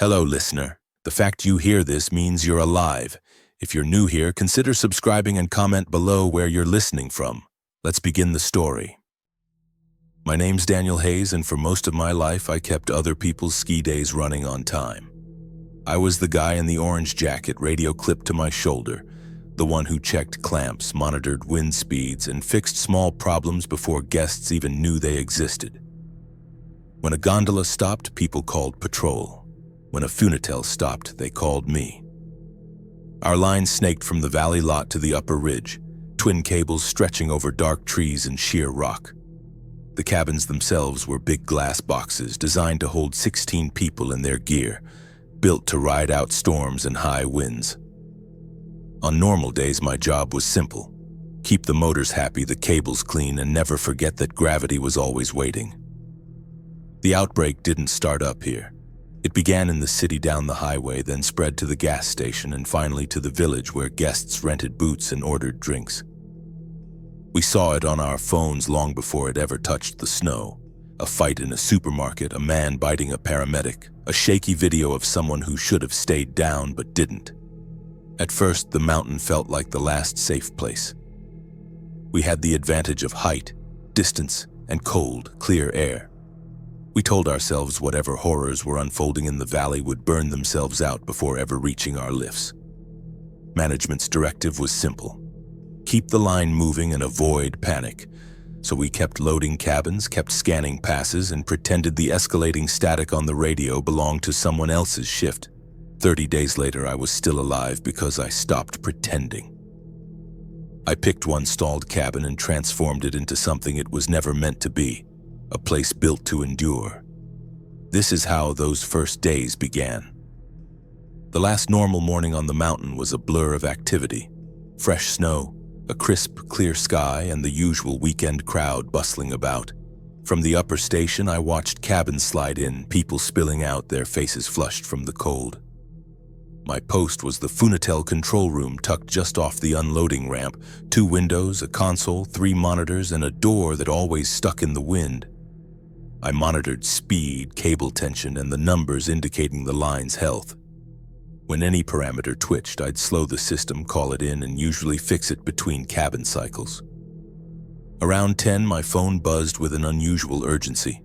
Hello, listener. The fact you hear this means you're alive. If you're new here, consider subscribing and comment below where you're listening from. Let's begin the story. My name's Daniel Hayes, and for most of my life, I kept other people's ski days running on time. I was the guy in the orange jacket, radio clipped to my shoulder, the one who checked clamps, monitored wind speeds, and fixed small problems before guests even knew they existed. When a gondola stopped, people called patrol. When a funitel stopped, they called me. Our line snaked from the valley lot to the upper ridge, twin cables stretching over dark trees and sheer rock. The cabins themselves were big glass boxes designed to hold 16 people in their gear, built to ride out storms and high winds. On normal days, my job was simple: keep the motors happy, the cables clean, and never forget that gravity was always waiting. The outbreak didn't start up here. It began in the city down the highway, then spread to the gas station, and finally to the village where guests rented booths and ordered drinks. We saw it on our phones long before it ever touched the snow. A fight in a supermarket, a man biting a paramedic, a shaky video of someone who should have stayed down but didn't. At first, the mountain felt like the last safe place. We had the advantage of height, distance, and cold, clear air. We told ourselves whatever horrors were unfolding in the valley would burn themselves out before ever reaching our lifts. Management's directive was simple: keep the line moving and avoid panic. So we kept loading cabins, kept scanning passes, and pretended the escalating static on the radio belonged to someone else's shift. 30 days later, I was still alive because I stopped pretending. I picked one stalled cabin and transformed it into something it was never meant to be: a place built to endure. This is how those first days began. The last normal morning on the mountain was a blur of activity: fresh snow, a crisp, clear sky, and the usual weekend crowd bustling about. From the upper station, I watched cabins slide in, people spilling out, their faces flushed from the cold. My post was the funitel control room tucked just off the unloading ramp: 2 windows, a console, 3 monitors, and a door that always stuck in the wind. I monitored speed, cable tension, and the numbers indicating the line's health. When any parameter twitched, I'd slow the system, call it in, and usually fix it between cabin cycles. Around 10, my phone buzzed with an unusual urgency.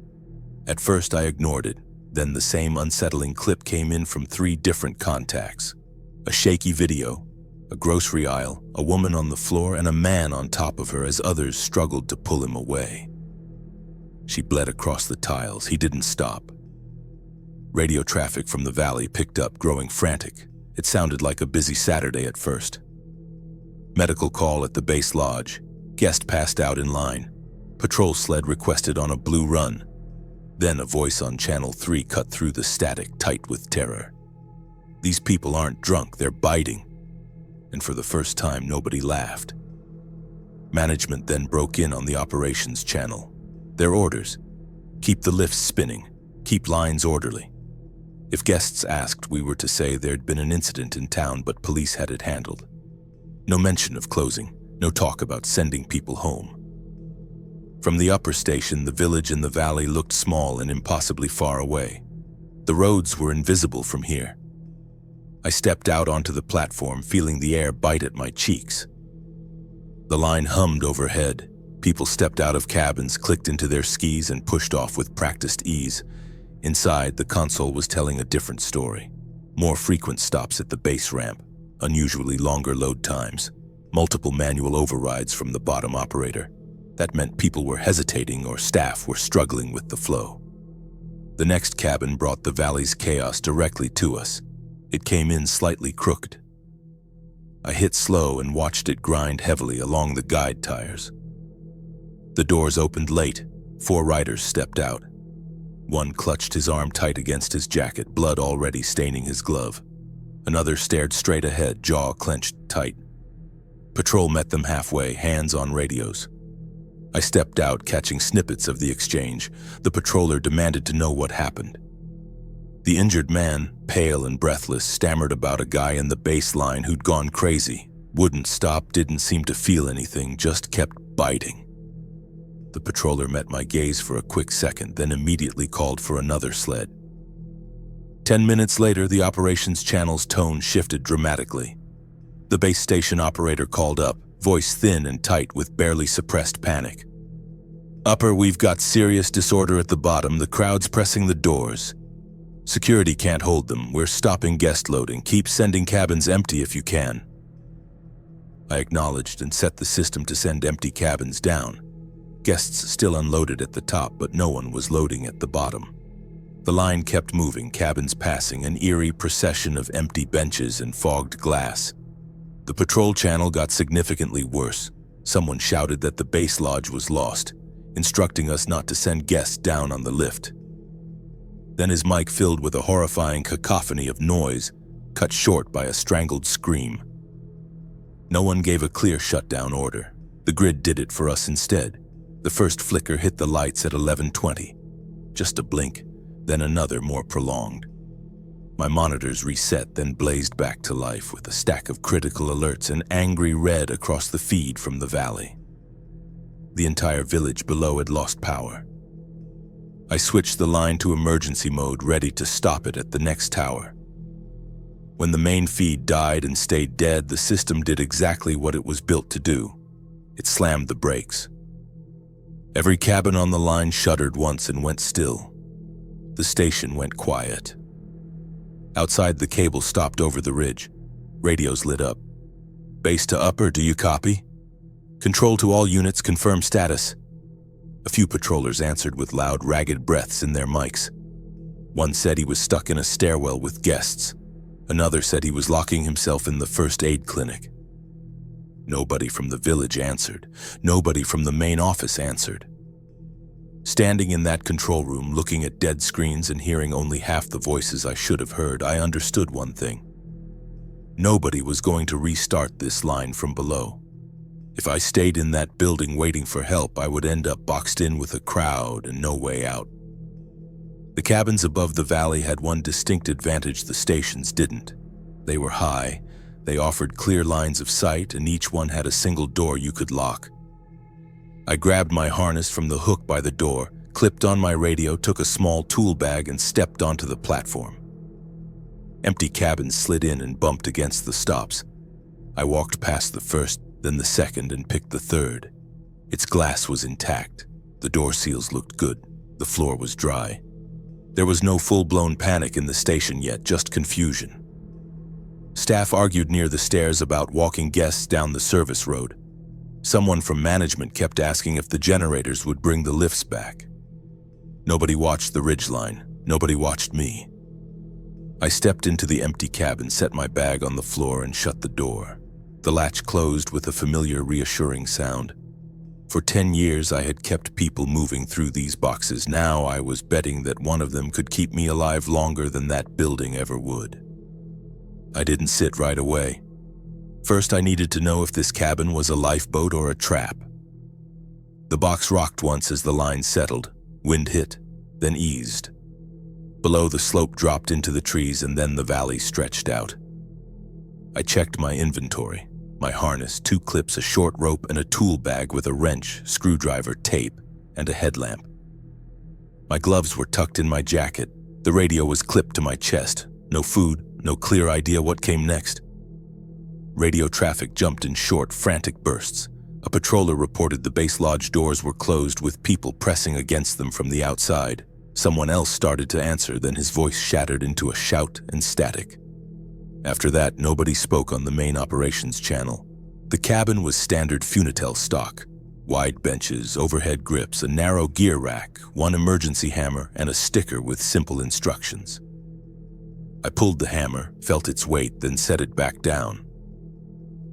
At first, I ignored it. Then the same unsettling clip came in from 3 different contacts: a shaky video, a grocery aisle, a woman on the floor, and a man on top of her as others struggled to pull him away. She bled across the tiles. He didn't stop. Radio traffic from the valley picked up, growing frantic. It sounded like a busy Saturday at first. Medical call at the base lodge. Guest passed out in line. Patrol sled requested on a blue run. Then a voice on Channel 3 cut through the static, tight with terror. These people aren't drunk, they're biting. And for the first time, nobody laughed. Management then broke in on the operations channel. Their orders: keep the lifts spinning, keep lines orderly. If guests asked, we were to say there'd been an incident in town, but police had it handled. No mention of closing, no talk about sending people home. From the upper station, the village in the valley looked small and impossibly far away. The roads were invisible from here. I stepped out onto the platform, feeling the air bite at my cheeks. The line hummed overhead. People stepped out of cabins, clicked into their skis, and pushed off with practiced ease. Inside, the console was telling a different story: more frequent stops at the base ramp, unusually longer load times, multiple manual overrides from the bottom operator. That meant people were hesitating or staff were struggling with the flow. The next cabin brought the valley's chaos directly to us. It came in slightly crooked. I hit slow and watched it grind heavily along the guide tires. The doors opened late. 4 riders stepped out. One clutched his arm tight against his jacket, blood already staining his glove. Another stared straight ahead, jaw clenched tight. Patrol met them halfway, hands on radios. I stepped out, catching snippets of the exchange. The patroller demanded to know what happened. The injured man, pale and breathless, stammered about a guy in the baseline who'd gone crazy. Wouldn't stop, didn't seem to feel anything, just kept biting. The patroller met my gaze for a quick second, then immediately called for another sled. 10 minutes later, the operations channel's tone shifted dramatically. The base station operator called up, voice thin and tight with barely suppressed panic. "Upper, we've got serious disorder at the bottom. The crowd's pressing the doors. Security can't hold them. We're stopping guest loading. Keep sending cabins empty if you can." I acknowledged and set the system to send empty cabins down. Guests still unloaded at the top, but no one was loading at the bottom. The line kept moving, cabins passing, an eerie procession of empty benches and fogged glass. The patrol channel got significantly worse. Someone shouted that the base lodge was lost, instructing us not to send guests down on the lift. Then his mic filled with a horrifying cacophony of noise, cut short by a strangled scream. No one gave a clear shutdown order. The grid did it for us instead. The first flicker hit the lights at 11:20. Just a blink, then another more prolonged. My monitors reset, then blazed back to life with a stack of critical alerts and angry red across the feed from the valley. The entire village below had lost power. I switched the line to emergency mode, ready to stop it at the next tower. When the main feed died and stayed dead, the system did exactly what it was built to do. It slammed the brakes. Every cabin on the line shuddered once and went still. The station went quiet. Outside, the cable stopped over the ridge. Radios lit up. "Base to upper, do you copy? Control to all units, confirm status." A few patrollers answered with loud, ragged breaths in their mics. One said he was stuck in a stairwell with guests. Another said he was locking himself in the first aid clinic. Nobody from the village answered. Nobody from the main office answered. Standing in that control room, looking at dead screens and hearing only half the voices I should have heard, I understood one thing. Nobody was going to restart this line from below. If I stayed in that building waiting for help, I would end up boxed in with a crowd and no way out. The cabins above the valley had one distinct advantage the stations didn't. They were high, they offered clear lines of sight, and each one had a single door you could lock. I grabbed my harness from the hook by the door, clipped on my radio, took a small tool bag, and stepped onto the platform. Empty cabins slid in and bumped against the stops. I walked past the first, then the second, and picked the third. Its glass was intact. The door seals looked good. The floor was dry. There was no full-blown panic in the station yet, just confusion. Staff argued near the stairs about walking guests down the service road. Someone from management kept asking if the generators would bring the lifts back. Nobody watched the ridgeline. Nobody watched me. I stepped into the empty cabin, set my bag on the floor, and shut the door. The latch closed with a familiar, reassuring sound. For 10 years, I had kept people moving through these boxes. Now I was betting that one of them could keep me alive longer than that building ever would. I didn't sit right away. First, I needed to know if this cabin was a lifeboat or a trap. The box rocked once as the line settled. Wind hit, then eased. Below, the slope dropped into the trees, and then the valley stretched out. I checked my inventory. My harness, 2 clips, a short rope, and a tool bag with a wrench, screwdriver, tape, and a headlamp. My gloves were tucked in my jacket. The radio was clipped to my chest. No food, no clear idea what came next. Radio traffic jumped in short, frantic bursts. A patroller reported the base lodge doors were closed with people pressing against them from the outside. Someone else started to answer, then his voice shattered into a shout and static. After that, nobody spoke on the main operations channel. The cabin was standard funitel stock. Wide benches, overhead grips, a narrow gear rack, 1 emergency hammer, and a sticker with simple instructions. I pulled the hammer, felt its weight, then set it back down.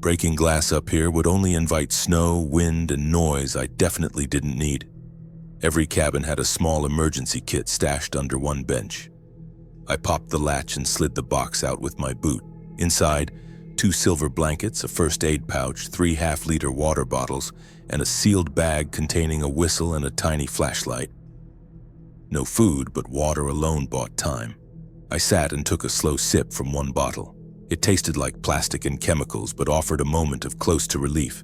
Breaking glass up here would only invite snow, wind, and noise I definitely didn't need. Every cabin had a small emergency kit stashed under one bench. I popped the latch and slid the box out with my boot. Inside, 2 silver blankets, a first aid pouch, 3 half-liter water bottles, and a sealed bag containing a whistle and a tiny flashlight. No food, but water alone bought time. I sat and took a slow sip from one bottle. It tasted like plastic and chemicals, but offered a moment of close to relief.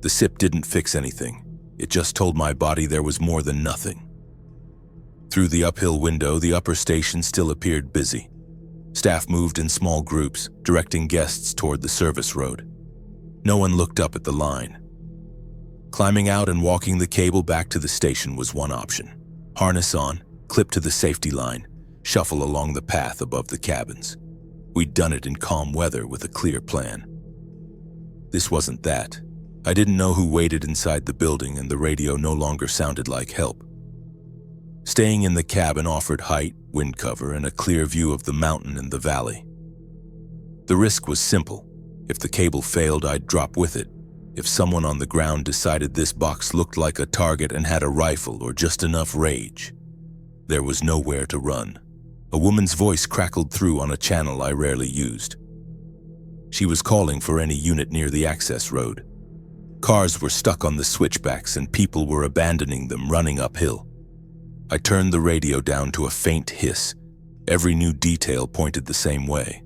The sip didn't fix anything. It just told my body there was more than nothing. Through the uphill window, the upper station still appeared busy. Staff moved in small groups, directing guests toward the service road. No one looked up at the line. Climbing out and walking the cable back to the station was one option. Harness on, clip to the safety line, shuffle along the path above the cabins. We'd done it in calm weather with a clear plan. This wasn't that. I didn't know who waited inside the building, and the radio no longer sounded like help. Staying in the cabin offered height, wind cover, and a clear view of the mountain and the valley. The risk was simple. If the cable failed, I'd drop with it. If someone on the ground decided this box looked like a target and had a rifle or just enough rage, there was nowhere to run. A woman's voice crackled through on a channel I rarely used. She was calling for any unit near the access road. Cars were stuck on the switchbacks and people were abandoning them, running uphill. I turned the radio down to a faint hiss. Every new detail pointed the same way.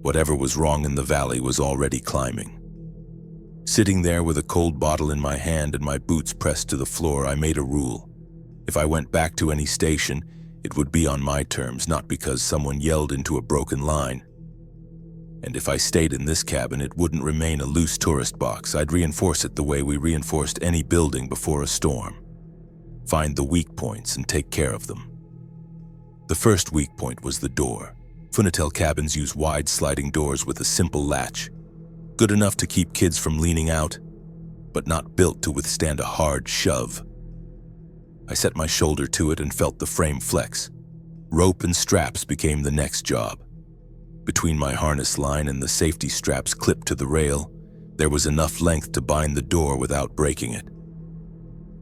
Whatever was wrong in the valley was already climbing. Sitting there with a cold bottle in my hand and my boots pressed to the floor, I made a rule. If I went back to any station, it would be on my terms, not because someone yelled into a broken line. And if I stayed in this cabin, it wouldn't remain a loose tourist box. I'd reinforce it the way we reinforced any building before a storm. Find the weak points and take care of them. The first weak point was the door. Funitel cabins use wide sliding doors with a simple latch. Good enough to keep kids from leaning out, but not built to withstand a hard shove. I set my shoulder to it and felt the frame flex. Rope and straps became the next job. Between my harness line and the safety straps clipped to the rail, there was enough length to bind the door without breaking it.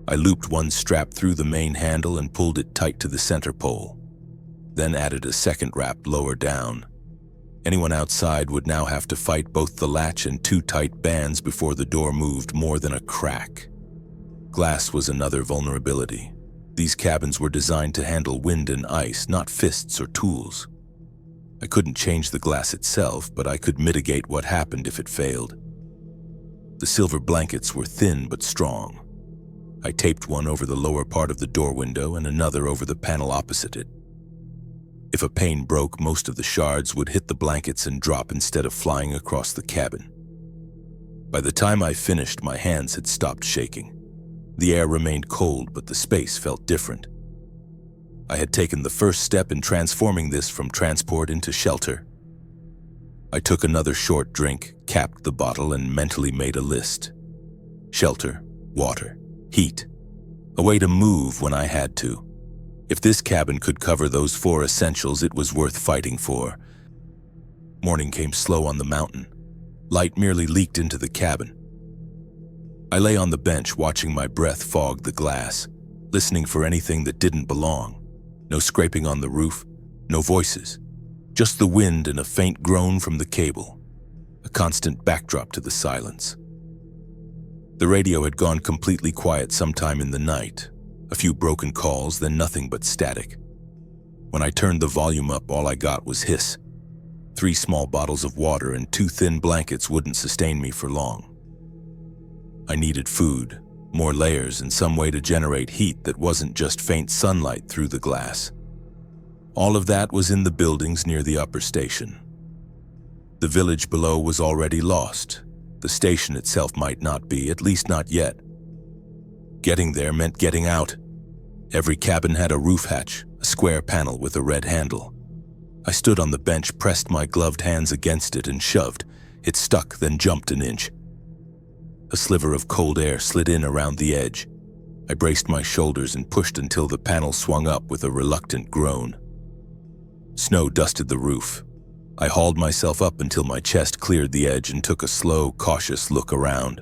I looped one strap through the main handle and pulled it tight to the center pole, then added a second wrap lower down. Anyone outside would now have to fight both the latch and two tight bands before the door moved more than a crack. Glass was another vulnerability. These cabins were designed to handle wind and ice, not fists or tools. I couldn't change the glass itself, but I could mitigate what happened if it failed. The silver blankets were thin but strong. I taped one over the lower part of the door window and another over the panel opposite it. If a pane broke, most of the shards would hit the blankets and drop instead of flying across the cabin. By the time I finished, my hands had stopped shaking. The air remained cold, but the space felt different. I had taken the first step in transforming this from transport into shelter. I took another short drink, capped the bottle, and mentally made a list. Shelter, water, heat. A way to move when I had to. If this cabin could cover those 4 essentials, it was worth fighting for. Morning came slow on the mountain. Light merely leaked into the cabin. I lay on the bench watching my breath fog the glass, listening for anything that didn't belong. No scraping on the roof, no voices. Just the wind and a faint groan from the cable. A constant backdrop to the silence. The radio had gone completely quiet sometime in the night. A few broken calls, then nothing but static. When I turned the volume up, all I got was hiss. 3 small bottles of water and 2 thin blankets wouldn't sustain me for long. I needed food, more layers, and some way to generate heat that wasn't just faint sunlight through the glass. All of that was in the buildings near the upper station. The village below was already lost. The station itself might not be, at least not yet. Getting there meant getting out. Every cabin had a roof hatch, a square panel with a red handle. I stood on the bench, pressed my gloved hands against it, and shoved. It stuck, then jumped an inch. A sliver of cold air slid in around the edge. I braced my shoulders and pushed until the panel swung up with a reluctant groan. Snow dusted the roof. I hauled myself up until my chest cleared the edge and took a slow, cautious look around.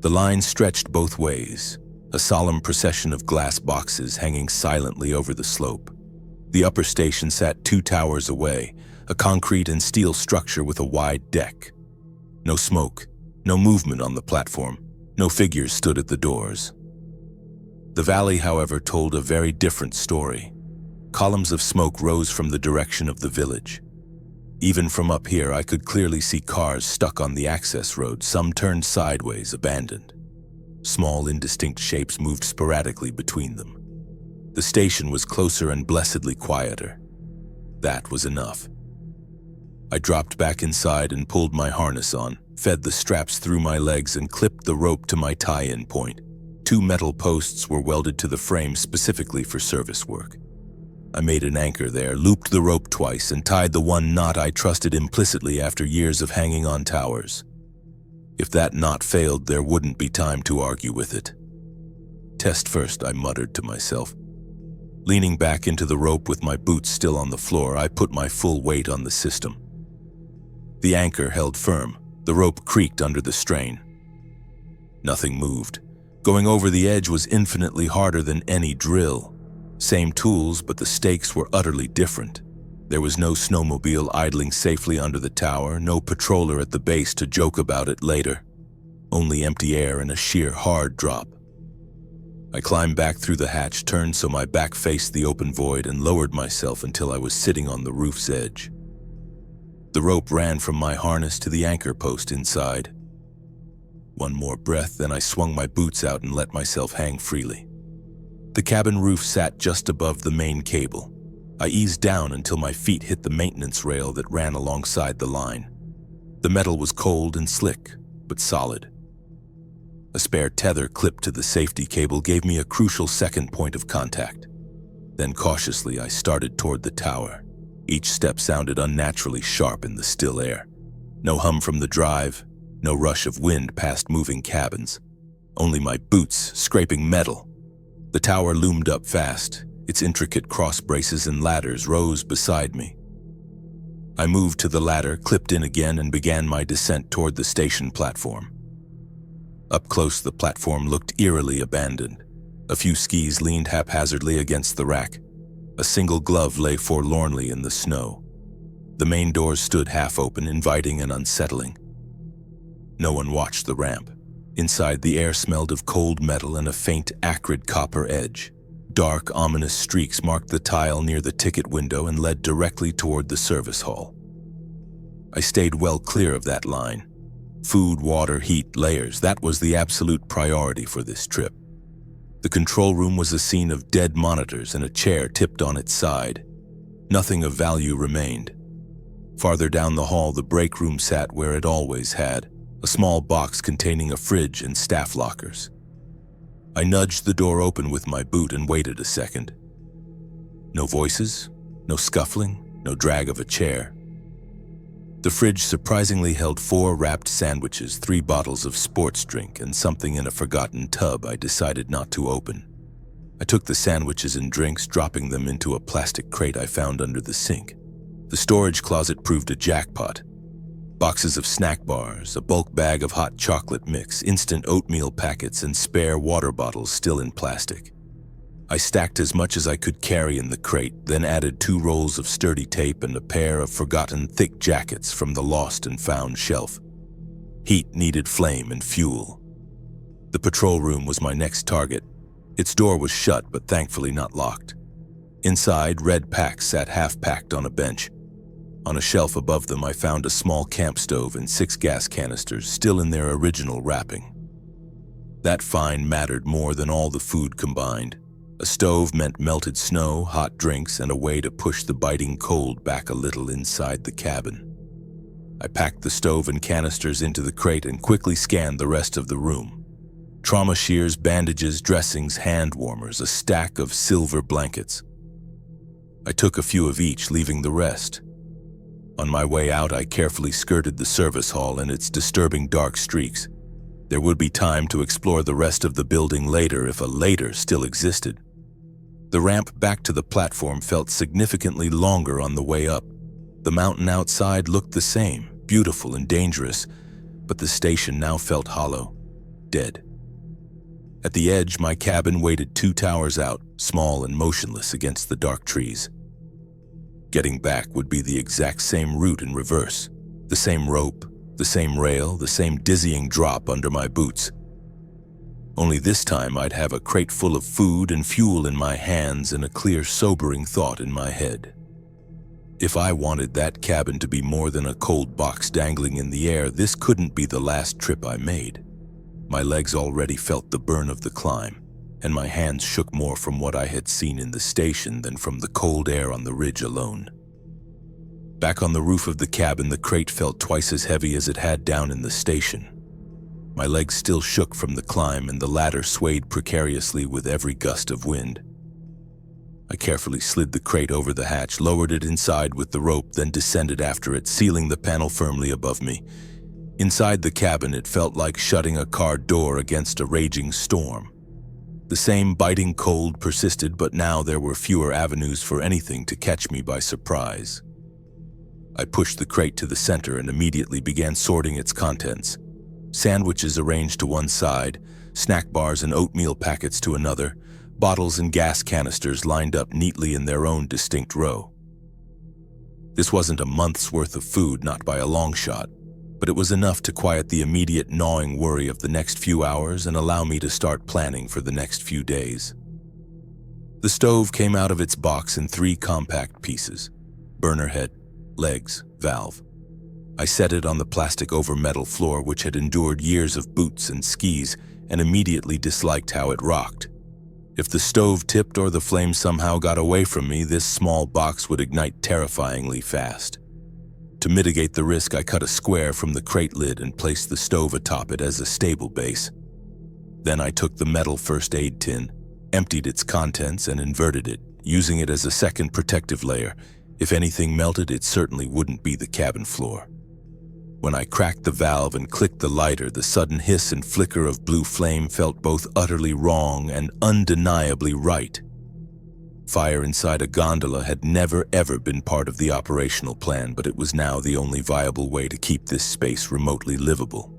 The line stretched both ways, a solemn procession of glass boxes hanging silently over the slope. The upper station sat 2 towers away, a concrete and steel structure with a wide deck. No smoke, no movement on the platform, no figures stood at the doors. The valley, however, told a very different story. Columns of smoke rose from the direction of the village. Even from up here, I could clearly see cars stuck on the access road, some turned sideways, abandoned. Small, indistinct shapes moved sporadically between them. The station was closer and blessedly quieter. That was enough. I dropped back inside and pulled my harness on, fed the straps through my legs and clipped the rope to my tie-in point. 2 metal posts were welded to the frame specifically for service work. I made an anchor there, looped the rope twice, and tied the one knot I trusted implicitly after years of hanging on towers. If that knot failed, there wouldn't be time to argue with it. Test first, I muttered to myself. Leaning back into the rope with my boots still on the floor, I put my full weight on the system. The anchor held firm. The rope creaked under the strain. Nothing moved. Going over the edge was infinitely harder than any drill. Same tools, but the stakes were utterly different. There was no snowmobile idling safely under the tower, no patroller at the base to joke about it later. Only empty air and a sheer hard drop. I climbed back through the hatch, turned so my back faced the open void, and lowered myself until I was sitting on the roof's edge. The rope ran from my harness to the anchor post inside. One more breath, then I swung my boots out and let myself hang freely. The cabin roof sat just above the main cable. I eased down until my feet hit the maintenance rail that ran alongside the line. The metal was cold and slick, but solid. A spare tether clipped to the safety cable gave me a crucial second point of contact. Then cautiously I started toward the tower. Each step sounded unnaturally sharp in the still air. No hum from the drive, no rush of wind past moving cabins. Only my boots scraping metal. The tower loomed up fast. Its intricate cross braces and ladders rose beside me. I moved to the ladder, clipped in again, and began my descent toward the station platform. Up close, the platform looked eerily abandoned. A few skis leaned haphazardly against the rack. A single glove lay forlornly in the snow. The main doors stood half open, inviting and unsettling. No one watched the ramp. Inside, the air smelled of cold metal and a faint, acrid copper edge. Dark, ominous streaks marked the tile near the ticket window and led directly toward the service hall. I stayed well clear of that line. Food, water, heat, layers, that was the absolute priority for this trip. The control room was a scene of dead monitors and a chair tipped on its side. Nothing of value remained. Farther down the hall, the break room sat where it always had, a small box containing a fridge and staff lockers. I nudged the door open with my boot and waited a second. No voices, no scuffling, no drag of a chair. The fridge surprisingly held 4 wrapped sandwiches, 3 bottles of sports drink, and something in a forgotten tub I decided not to open. I took the sandwiches and drinks, dropping them into a plastic crate I found under the sink. The storage closet proved a jackpot. Boxes of snack bars, a bulk bag of hot chocolate mix, instant oatmeal packets, and spare water bottles still in plastic. I stacked as much as I could carry in the crate, then added 2 rolls of sturdy tape and a pair of forgotten thick jackets from the lost and found shelf. Heat needed flame and fuel. The patrol room was my next target. Its door was shut, but thankfully not locked. Inside, red packs sat half-packed on a bench. On a shelf above them, I found a small camp stove and 6 gas canisters still in their original wrapping. That find mattered more than all the food combined. A stove meant melted snow, hot drinks, and a way to push the biting cold back a little inside the cabin. I packed the stove and canisters into the crate and quickly scanned the rest of the room. Trauma shears, bandages, dressings, hand warmers, a stack of silver blankets. I took a few of each, leaving the rest. On my way out, I carefully skirted the service hall and its disturbing dark streaks. There would be time to explore the rest of the building later if a later still existed. The ramp back to the platform felt significantly longer on the way up. The mountain outside looked the same, beautiful and dangerous, but the station now felt hollow, dead. At the edge, my cabin waited 2 towers out, small and motionless against the dark trees. Getting back would be the exact same route in reverse. The same rope, the same rail, the same dizzying drop under my boots. Only this time I'd have a crate full of food and fuel in my hands and a clear, sobering thought in my head. If I wanted that cabin to be more than a cold box dangling in the air, this couldn't be the last trip I made. My legs already felt the burn of the climb, and my hands shook more from what I had seen in the station than from the cold air on the ridge alone. Back on the roof of the cabin, the crate felt twice as heavy as it had down in the station. My legs still shook from the climb, and the ladder swayed precariously with every gust of wind. I carefully slid the crate over the hatch, lowered it inside with the rope, then descended after it, sealing the panel firmly above me. Inside the cabin, it felt like shutting a car door against a raging storm. The same biting cold persisted, but now there were fewer avenues for anything to catch me by surprise. I pushed the crate to the center and immediately began sorting its contents. Sandwiches arranged to one side, snack bars and oatmeal packets to another, bottles and gas canisters lined up neatly in their own distinct row. This wasn't a month's worth of food, not by a long shot, but it was enough to quiet the immediate gnawing worry of the next few hours and allow me to start planning for the next few days. The stove came out of its box in 3 compact pieces: burner head, legs, valve. I set it on the plastic over metal floor, which had endured years of boots and skis, and immediately disliked how it rocked. If the stove tipped or the flame somehow got away from me, this small box would ignite terrifyingly fast. To mitigate the risk, I cut a square from the crate lid and placed the stove atop it as a stable base. Then I took the metal first aid tin, emptied its contents, and inverted it, using it as a second protective layer. If anything melted, it certainly wouldn't be the cabin floor. When I cracked the valve and clicked the lighter, the sudden hiss and flicker of blue flame felt both utterly wrong and undeniably right. Fire inside a gondola had never ever been part of the operational plan, but it was now the only viable way to keep this space remotely livable.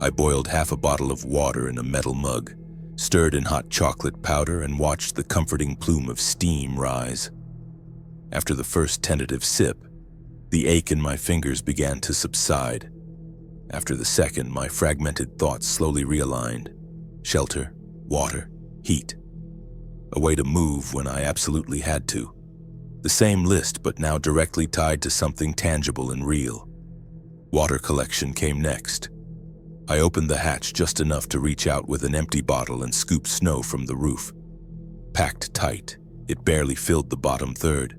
I boiled half a bottle of water in a metal mug, stirred in hot chocolate powder, and watched the comforting plume of steam rise. After the first tentative sip, the ache in my fingers began to subside. After the second, my fragmented thoughts slowly realigned. Shelter, water, heat. A way to move when I absolutely had to. The same list, but now directly tied to something tangible and real. Water collection came next. I opened the hatch just enough to reach out with an empty bottle and scoop snow from the roof. Packed tight, it barely filled the bottom third.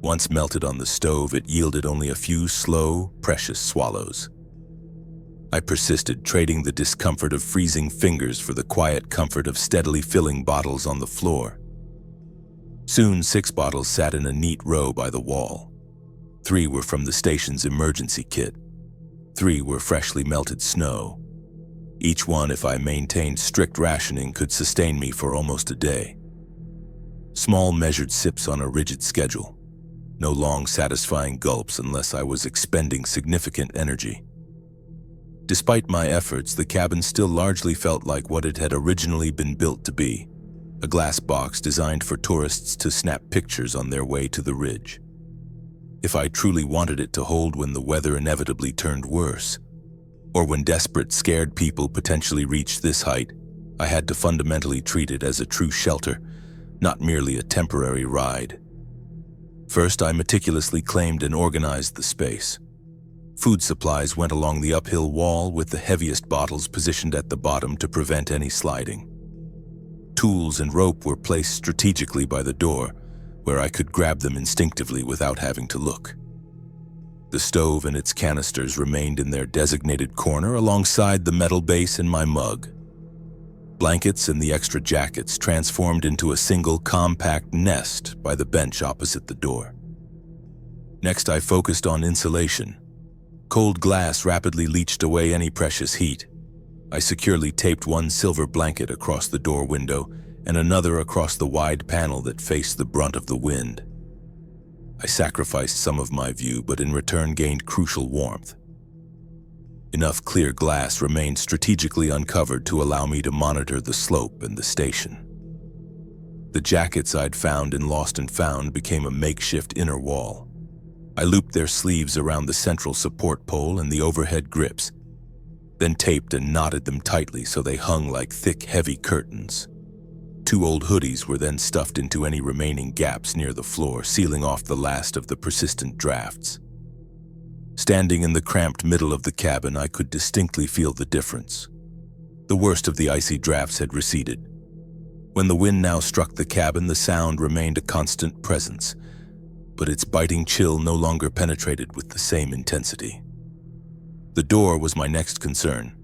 Once melted on the stove, it yielded only a few slow, precious swallows. I persisted, trading the discomfort of freezing fingers for the quiet comfort of steadily filling bottles on the floor. Soon 6 bottles sat in a neat row by the wall. 3 were from the station's emergency kit. 3 were freshly melted snow. Each one, if I maintained strict rationing, could sustain me for almost a day. Small measured sips on a rigid schedule. No long, satisfying gulps unless I was expending significant energy. Despite my efforts, the cabin still largely felt like what it had originally been built to be, a glass box designed for tourists to snap pictures on their way to the ridge. If I truly wanted it to hold when the weather inevitably turned worse, or when desperate, scared people potentially reached this height, I had to fundamentally treat it as a true shelter, not merely a temporary ride. First, I meticulously claimed and organized the space. Food supplies went along the uphill wall, with the heaviest bottles positioned at the bottom to prevent any sliding. Tools and rope were placed strategically by the door, where I could grab them instinctively without having to look. The stove and its canisters remained in their designated corner alongside the metal base and my mug. Blankets and the extra jackets transformed into a single compact nest by the bench opposite the door. Next, I focused on insulation. Cold glass rapidly leached away any precious heat. I securely taped one silver blanket across the door window and another across the wide panel that faced the brunt of the wind. I sacrificed some of my view, but in return gained crucial warmth. Enough clear glass remained strategically uncovered to allow me to monitor the slope and the station. The jackets I'd found in Lost and Found became a makeshift inner wall. I looped their sleeves around the central support pole and the overhead grips, then taped and knotted them tightly so they hung like thick, heavy curtains. 2 old hoodies were then stuffed into any remaining gaps near the floor, sealing off the last of the persistent drafts. Standing in the cramped middle of the cabin, I could distinctly feel the difference. The worst of the icy drafts had receded. When the wind now struck the cabin, the sound remained a constant presence, but its biting chill no longer penetrated with the same intensity. The door was my next concern.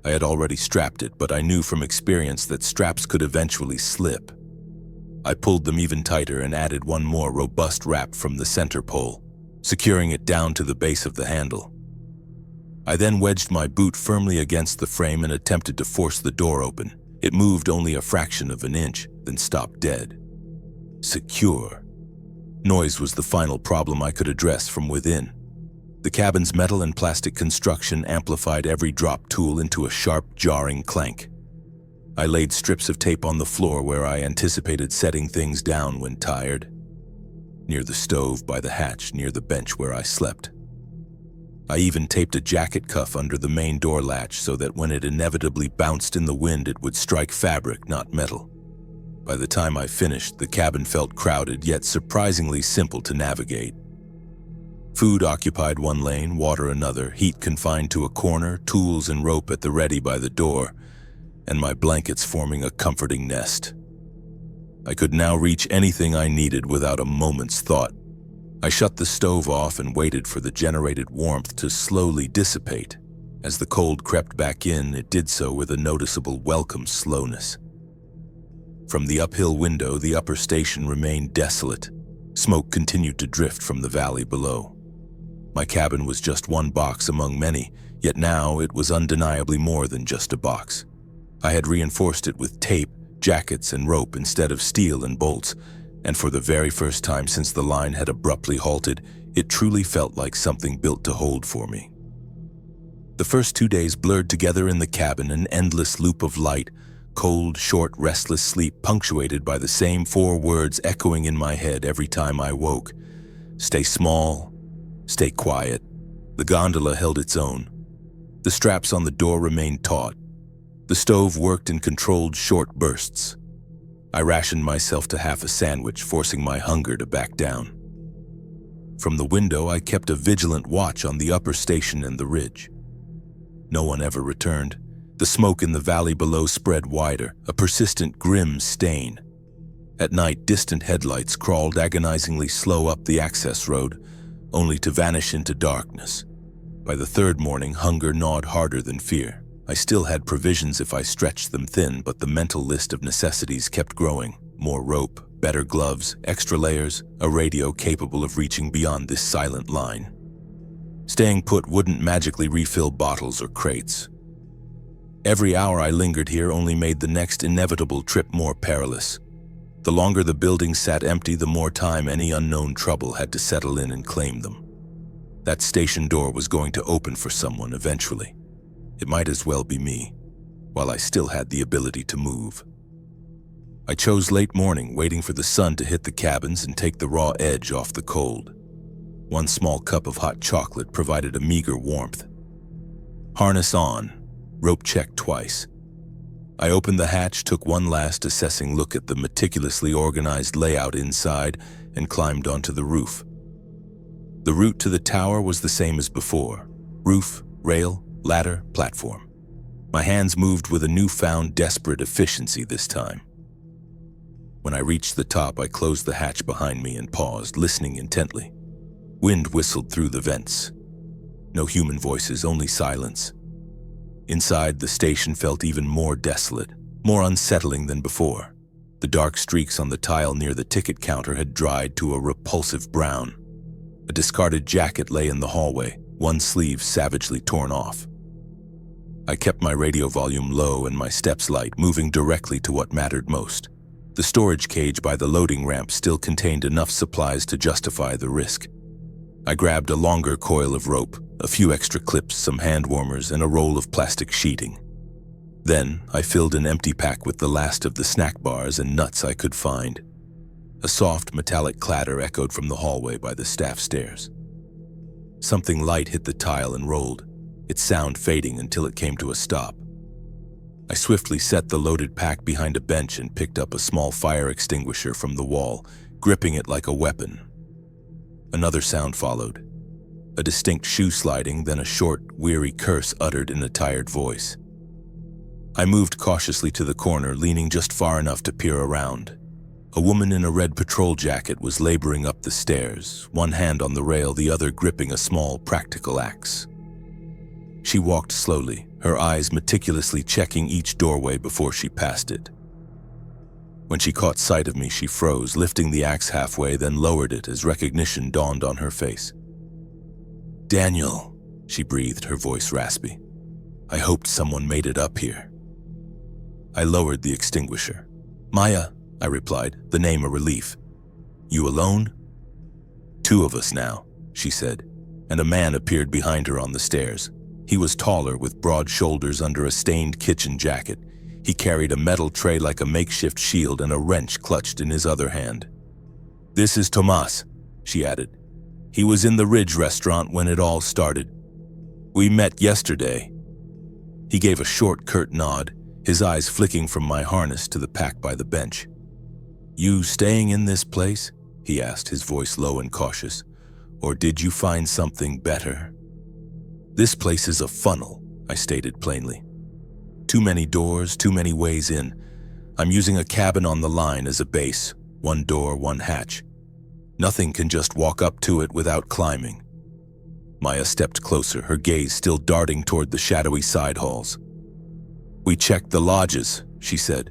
I had already strapped it, but I knew from experience that straps could eventually slip. I pulled them even tighter and added one more robust wrap from the center pole, securing it down to the base of the handle. I then wedged my boot firmly against the frame and attempted to force the door open. It moved only a fraction of an inch, then stopped dead. Secure. Noise was the final problem I could address from within. The cabin's metal and plastic construction amplified every drop tool into a sharp, jarring clank. I laid strips of tape on the floor where I anticipated setting things down when tired. Near the stove, by the hatch, near the bench where I slept. I even taped a jacket cuff under the main door latch so that when it inevitably bounced in the wind, it would strike fabric, not metal. By the time I finished, the cabin felt crowded, yet surprisingly simple to navigate. Food occupied one lane, water another, heat confined to a corner, tools and rope at the ready by the door, and my blankets forming a comforting nest. I could now reach anything I needed without a moment's thought. I shut the stove off and waited for the generated warmth to slowly dissipate. As the cold crept back in, it did so with a noticeable welcome slowness. From the uphill window, the upper station remained desolate. Smoke continued to drift from the valley below. My cabin was just one box among many, yet now it was undeniably more than just a box. I had reinforced it with tape, jackets, and rope instead of steel and bolts, and for the very first time since the line had abruptly halted, it truly felt like something built to hold for me. The first 2 days blurred together in the cabin, an endless loop of light, cold, short, restless sleep punctuated by the same 4 words echoing in my head every time I woke. Stay small, stay quiet. The gondola held its own. The straps on the door remained taut. The stove worked in controlled short bursts. I rationed myself to half a sandwich, forcing my hunger to back down. From the window, I kept a vigilant watch on the upper station and the ridge. No one ever returned. The smoke in the valley below spread wider, a persistent, grim stain. At night, distant headlights crawled agonizingly slow up the access road, only to vanish into darkness. By the third morning, hunger gnawed harder than fear. I still had provisions if I stretched them thin, but the mental list of necessities kept growing. More rope, better gloves, extra layers, a radio capable of reaching beyond this silent line. Staying put wouldn't magically refill bottles or crates. Every hour I lingered here only made the next inevitable trip more perilous. The longer the building sat empty, the more time any unknown trouble had to settle in and claim them. That station door was going to open for someone eventually. It might as well be me, while I still had the ability to move. I chose late morning, waiting for the sun to hit the cabins and take the raw edge off the cold. One small cup of hot chocolate provided a meager warmth. Harness on, rope checked twice. I opened the hatch, took one last assessing look at the meticulously organized layout inside, and climbed onto the roof. The route to the tower was the same as before. Roof, rail, ladder, platform. My hands moved with a newfound desperate efficiency this time. When I reached the top, I closed the hatch behind me and paused, listening intently. Wind whistled through the vents. No human voices, only silence. Inside, the station felt even more desolate, more unsettling than before. The dark streaks on the tile near the ticket counter had dried to a repulsive brown. A discarded jacket lay in the hallway, one sleeve savagely torn off. I kept my radio volume low and my steps light, moving directly to what mattered most. The storage cage by the loading ramp still contained enough supplies to justify the risk. I grabbed a longer coil of rope, a few extra clips, some hand warmers, and a roll of plastic sheeting. Then, I filled an empty pack with the last of the snack bars and nuts I could find. A soft metallic clatter echoed from the hallway by the staff stairs. Something light hit the tile and rolled, its sound fading until it came to a stop. I swiftly set the loaded pack behind a bench and picked up a small fire extinguisher from the wall, gripping it like a weapon. Another sound followed. A distinct shoe sliding, then a short, weary curse uttered in a tired voice. I moved cautiously to the corner, leaning just far enough to peer around. A woman in a red patrol jacket was laboring up the stairs, one hand on the rail, the other gripping a small practical axe. She walked slowly, her eyes meticulously checking each doorway before she passed it. When she caught sight of me, she froze, lifting the axe halfway, then lowered it as recognition dawned on her face. "Daniel," she breathed, her voice raspy. "I hoped someone made it up here." I lowered the extinguisher. "Maya," I replied, the name a relief. "You alone?" "Two of us now," she said, and a man appeared behind her on the stairs. He was taller, with broad shoulders under a stained kitchen jacket. He carried a metal tray like a makeshift shield and a wrench clutched in his other hand. "This is Tomás," she added. "He was in the Ridge restaurant when it all started. We met yesterday." He gave a short, curt nod, his eyes flicking from my harness to the pack by the bench. "You staying in this place?" he asked, his voice low and cautious. "Or did you find something better?" "This place is a funnel," I stated plainly. "Too many doors, too many ways in. I'm using a cabin on the line as a base, one door, one hatch. Nothing can just walk up to it without climbing." Maya stepped closer, her gaze still darting toward the shadowy side halls. "We checked the lodges," she said.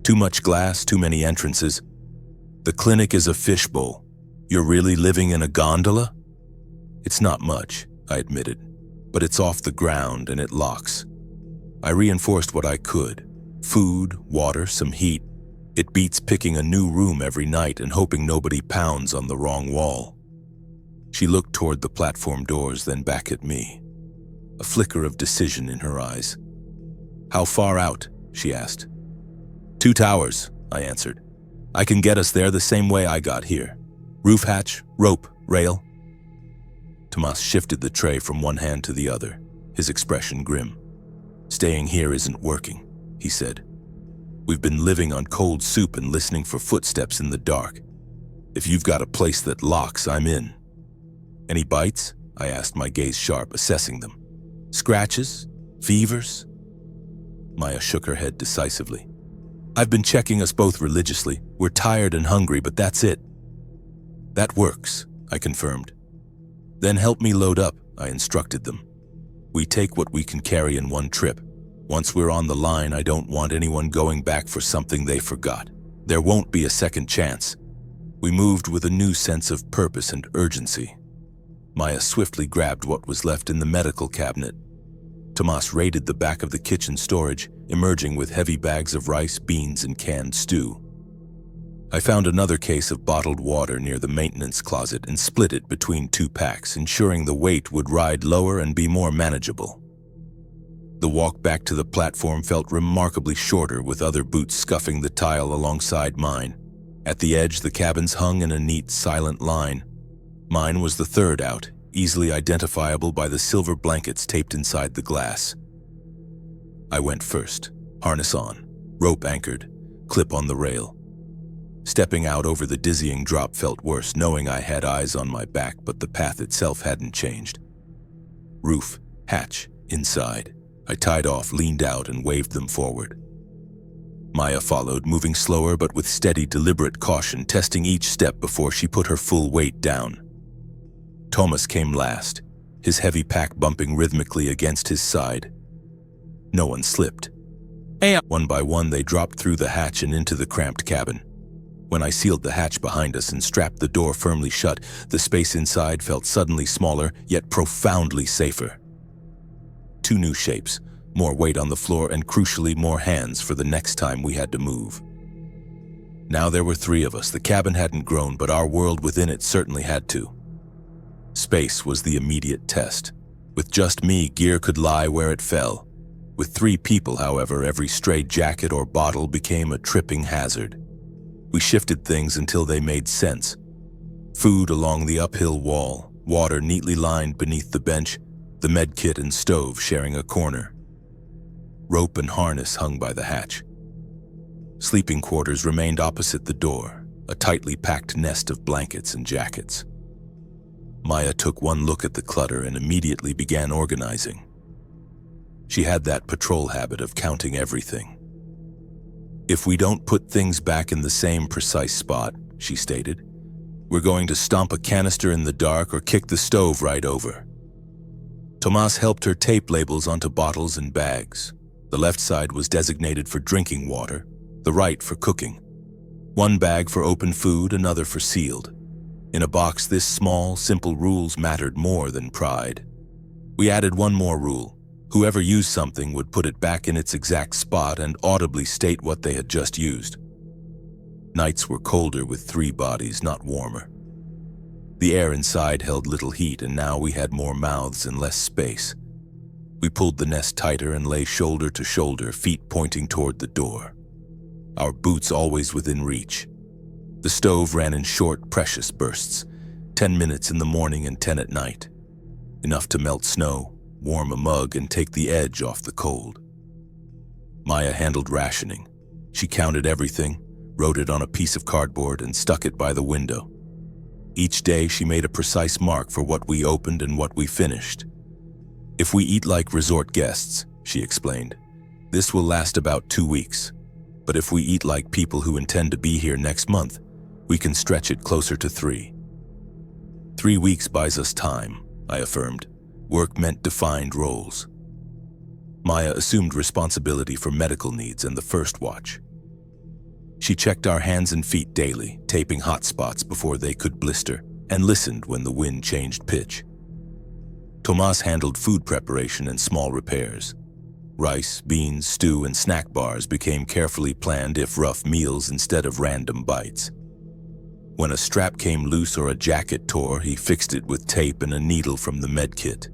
"Too much glass, too many entrances. The clinic is a fishbowl. You're really living in a gondola?" "It's not much," I admitted, "but it's off the ground and it locks." I reinforced what I could. Food, water, some heat. It beats picking a new room every night and hoping nobody pounds on the wrong wall. She looked toward the platform doors, then back at me. A flicker of decision in her eyes. "How far out?" she asked. "2 towers," I answered. "I can get us there the same way I got here. Roof hatch, rope, rail." Tomás shifted the tray from one hand to the other, his expression grim. "Staying here isn't working," he said. "We've been living on cold soup and listening for footsteps in the dark. If you've got a place that locks, I'm in." "Any bites?" I asked, my gaze sharp, assessing them. "Scratches? Fevers?" Maya shook her head decisively. "I've been checking us both religiously. We're tired and hungry, but that's it." "That works," I confirmed. "Then help me load up," I instructed them. "We take what we can carry in one trip. Once we're on the line, I don't want anyone going back for something they forgot. There won't be a second chance." We moved with a new sense of purpose and urgency. Maya swiftly grabbed what was left in the medical cabinet. Tomás raided the back of the kitchen storage, emerging with heavy bags of rice, beans, and canned stew. I found another case of bottled water near the maintenance closet and split it between 2 packs, ensuring the weight would ride lower and be more manageable. The walk back to the platform felt remarkably shorter, with other boots scuffing the tile alongside mine. At the edge, the cabins hung in a neat, silent line. Mine was the third out, easily identifiable by the silver blankets taped inside the glass. I went first, harness on, rope anchored, clip on the rail. Stepping out over the dizzying drop felt worse, knowing I had eyes on my back, but the path itself hadn't changed. Roof, hatch, inside. I tied off, leaned out, and waved them forward. Maya followed, moving slower but with steady, deliberate caution, testing each step before she put her full weight down. Tomás came last, his heavy pack bumping rhythmically against his side. No one slipped. One by one, they dropped through the hatch and into the cramped cabin. When I sealed the hatch behind us and strapped the door firmly shut, the space inside felt suddenly smaller, yet profoundly safer. 2 new shapes, more weight on the floor, and crucially more hands for the next time we had to move. Now there were 3 of us. The cabin hadn't grown, but our world within it certainly had to. Space was the immediate test. With just me, gear could lie where it fell. With 3 people, however, every stray jacket or bottle became a tripping hazard. We shifted things until they made sense. Food along the uphill wall, water neatly lined beneath the bench, the med kit and stove sharing a corner. Rope and harness hung by the hatch. Sleeping quarters remained opposite the door, a tightly packed nest of blankets and jackets. Maya took one look at the clutter and immediately began organizing. She had that patrol habit of counting everything. "If we don't put things back in the same precise spot," she stated, "we're going to stomp a canister in the dark or kick the stove right over." Tomás helped her tape labels onto bottles and bags. The left side was designated for drinking water, the right for cooking. One bag for open food, another for sealed. In a box this small, simple rules mattered more than pride. We added one more rule. Whoever used something would put it back in its exact spot and audibly state what they had just used. Nights were colder with 3 bodies, not warmer. The air inside held little heat, and now we had more mouths and less space. We pulled the nest tighter and lay shoulder to shoulder, feet pointing toward the door. Our boots always within reach. The stove ran in short, precious bursts, 10 minutes in the morning and 10 at night. Enough to melt snow, warm a mug, and take the edge off the cold. Maya handled rationing. She counted everything, wrote it on a piece of cardboard, and stuck it by the window. Each day she made a precise mark for what we opened and what we finished. "If we eat like resort guests," she explained, "this will last about 2 weeks. But if we eat like people who intend to be here next month, we can stretch it closer to 3. 3 weeks buys us time," I affirmed. Work meant defined roles. Maya assumed responsibility for medical needs and the first watch. She checked our hands and feet daily, taping hot spots before they could blister, and listened when the wind changed pitch. Tomás handled food preparation and small repairs. Rice, beans, stew, and snack bars became carefully planned, if rough meals instead of random bites. When a strap came loose or a jacket tore, he fixed it with tape and a needle from the med kit.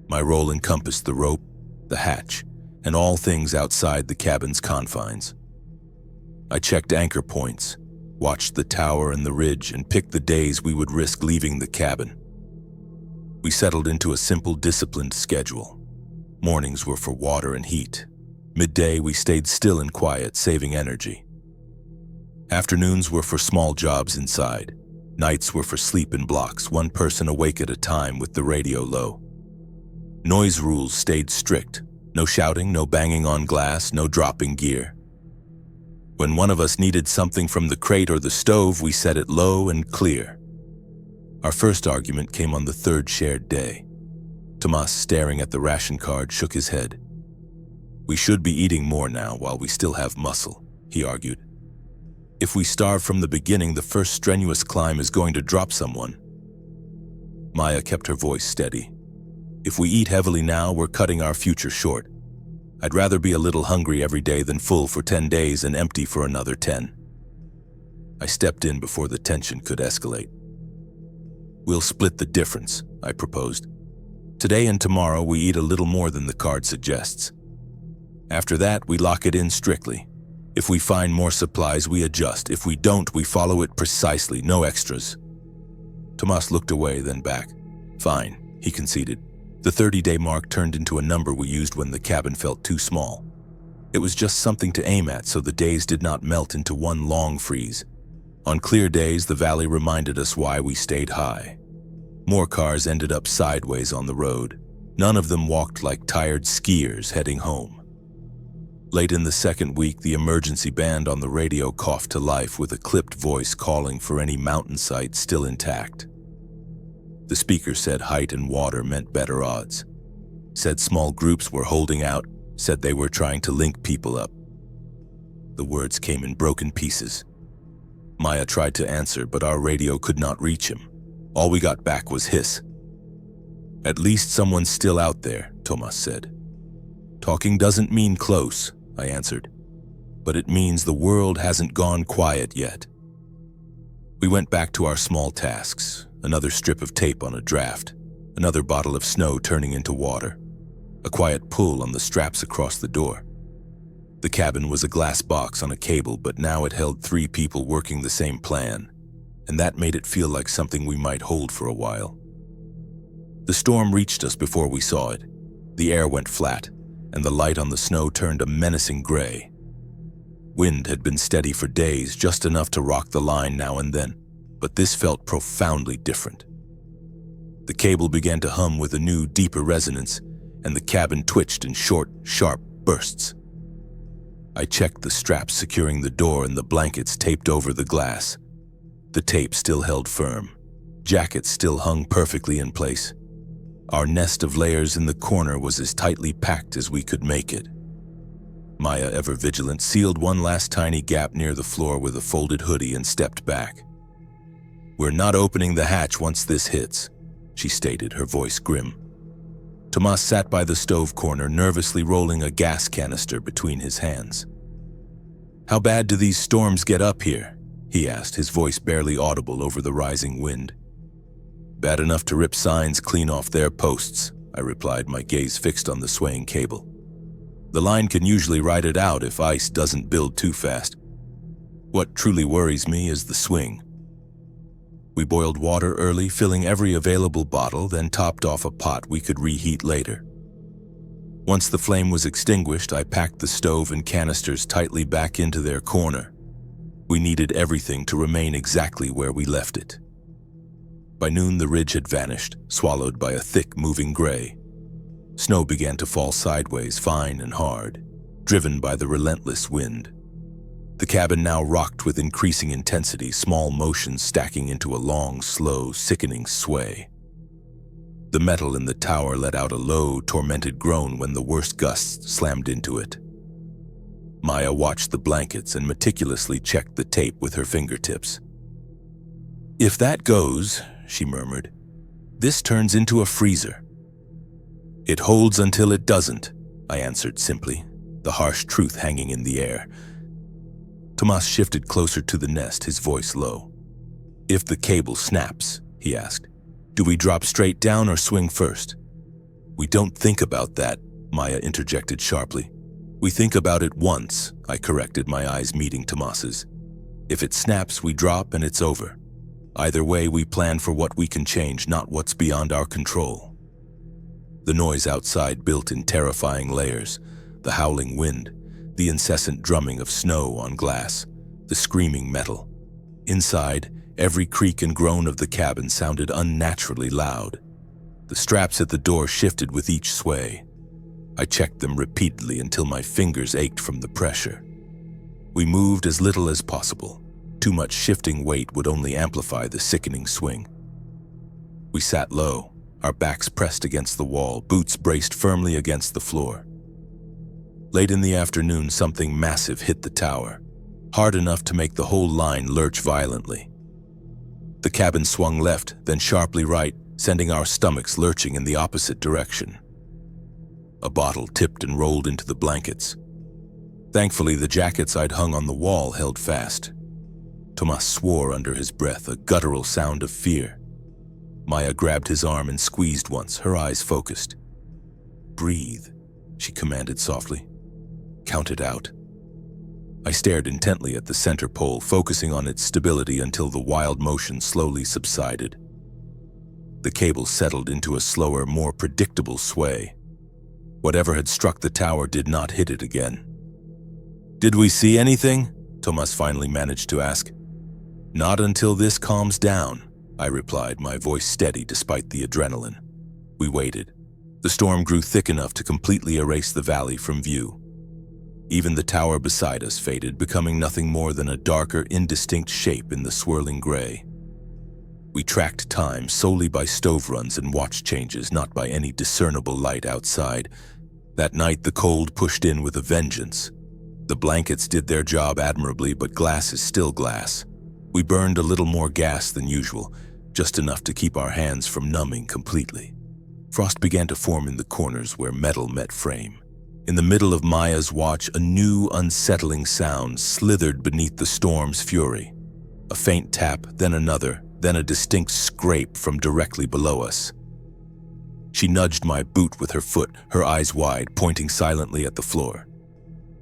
My role encompassed the rope, the hatch, and all things outside the cabin's confines. I checked anchor points, watched the tower and the ridge, and picked the days we would risk leaving the cabin. We settled into a simple, disciplined schedule. Mornings were for water and heat. Midday, we stayed still and quiet, saving energy. Afternoons were for small jobs inside. Nights were for sleep in blocks, one person awake at a time with the radio low. Noise rules stayed strict. No shouting, no banging on glass, no dropping gear. When one of us needed something from the crate or the stove, we set it low and clear. Our first argument came on the 3rd shared day. Tomás, staring at the ration card, shook his head. "We should be eating more now while we still have muscle," he argued. "If we starve from the beginning, the first strenuous climb is going to drop someone." Maya kept her voice steady. "If we eat heavily now, we're cutting our future short. I'd rather be a little hungry every day than full for 10 days and empty for another 10. I stepped in before the tension could escalate. "We'll split the difference," I proposed. "Today and tomorrow we eat a little more than the card suggests. After that, we lock it in strictly. If we find more supplies, we adjust. If we don't, we follow it precisely, no extras." Tomás looked away, then back. "Fine," he conceded. The 30-day mark turned into a number we used when the cabin felt too small. It was just something to aim at so the days did not melt into one long freeze. On clear days, the valley reminded us why we stayed high. More cars ended up sideways on the road. None of them walked like tired skiers heading home. Late in the 2nd week, the emergency band on the radio coughed to life with a clipped voice calling for any mountain site still intact. The speaker said height and water meant better odds. Said small groups were holding out. Said they were trying to link people up. The words came in broken pieces. Maya tried to answer, but our radio could not reach him. All we got back was hiss. "At least someone's still out there," Tomás said. "Talking doesn't mean close," I answered. "But it means the world hasn't gone quiet yet." We went back to our small tasks. Another strip of tape on a draft. Another bottle of snow turning into water. A quiet pull on the straps across the door. The cabin was a glass box on a cable, but now it held 3 people working the same plan, and that made it feel like something we might hold for a while. The storm reached us before we saw it. The air went flat, and the light on the snow turned a menacing gray. Wind had been steady for days, just enough to rock the line now and then, but this felt profoundly different. The cable began to hum with a new, deeper resonance. and the cabin twitched in short, sharp bursts. I checked the straps securing the door and the blankets taped over the glass. The tape still held firm. Jackets still hung perfectly in place. Our nest of layers in the corner was as tightly packed as we could make it. Maya, ever vigilant, sealed one last tiny gap near the floor with a folded hoodie and stepped back. "We're not opening the hatch once this hits," she stated, her voice grim. Tomás sat by the stove corner, nervously rolling a gas canister between his hands. "How bad do these storms get up here?" he asked, his voice barely audible over the rising wind. "Bad enough to rip signs clean off their posts," I replied, my gaze fixed on the swaying cable. "The line can usually ride it out if ice doesn't build too fast. What truly worries me is the swing." We boiled water early, filling every available bottle, then topped off a pot we could reheat later. Once the flame was extinguished, I packed the stove and canisters tightly back into their corner. We needed everything to remain exactly where we left it. By noon, the ridge had vanished, swallowed by a thick, moving gray. Snow began to fall sideways, fine and hard, driven by the relentless wind. The cabin now rocked with increasing intensity, small motions stacking into a long, slow, sickening sway. The metal in the tower let out a low, tormented groan when the worst gusts slammed into it. Maya watched the blankets and meticulously checked the tape with her fingertips. "If that goes," she murmured, "this turns into a freezer." "It holds until it doesn't," I answered simply, the harsh truth hanging in the air. Tomás shifted closer to the nest, his voice low. "If the cable snaps," he asked, "do we drop straight down or swing first?" "We don't think about that," Maya interjected sharply. "We think about it once," I corrected, my eyes meeting Tomás's. "If it snaps, we drop and it's over. Either way, we plan for what we can change, not what's beyond our control." The noise outside built in terrifying layers, the howling wind, the incessant drumming of snow on glass, the screaming metal. Inside, every creak and groan of the cabin sounded unnaturally loud. The straps at the door shifted with each sway. I checked them repeatedly until my fingers ached from the pressure. We moved as little as possible. Too much shifting weight would only amplify the sickening swing. We sat low, our backs pressed against the wall, boots braced firmly against the floor. Late in the afternoon, something massive hit the tower, hard enough to make the whole line lurch violently. The cabin swung left, then sharply right, sending our stomachs lurching in the opposite direction. A bottle tipped and rolled into the blankets. Thankfully, the jackets I'd hung on the wall held fast. Tomás swore under his breath, a guttural sound of fear. Maya grabbed his arm and squeezed once, her eyes focused. "Breathe," she commanded softly. "Count it out." I stared intently at the center pole, focusing on its stability until the wild motion slowly subsided. The cable settled into a slower, more predictable sway. Whatever had struck the tower did not hit it again. "Did we see anything?" Tomás finally managed to ask. "Not until this calms down," I replied, my voice steady despite the adrenaline. We waited. The storm grew thick enough to completely erase the valley from view. Even the tower beside us faded, becoming nothing more than a darker, indistinct shape in the swirling gray. We tracked time solely by stove runs and watch changes, not by any discernible light outside. That night, the cold pushed in with a vengeance. The blankets did their job admirably, but glass is still glass. We burned a little more gas than usual, just enough to keep our hands from numbing completely. Frost began to form in the corners where metal met frame. In the middle of Maya's watch, a new, unsettling sound slithered beneath the storm's fury. A faint tap, then another, then a distinct scrape from directly below us. She nudged my boot with her foot, her eyes wide, pointing silently at the floor.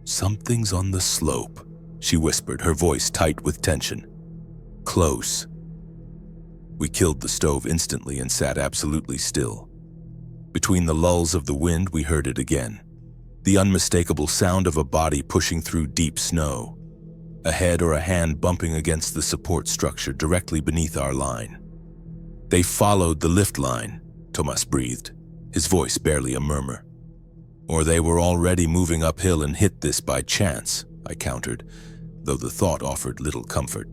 "Something's on the slope," she whispered, her voice tight with tension. "Close." We killed the stove instantly and sat absolutely still. Between the lulls of the wind, we heard it again. The unmistakable sound of a body pushing through deep snow. A head or a hand bumping against the support structure directly beneath our line. "They followed the lift line," Tomás breathed, his voice barely a murmur. Or they were already moving uphill and hit this by chance, I countered, though the thought offered little comfort.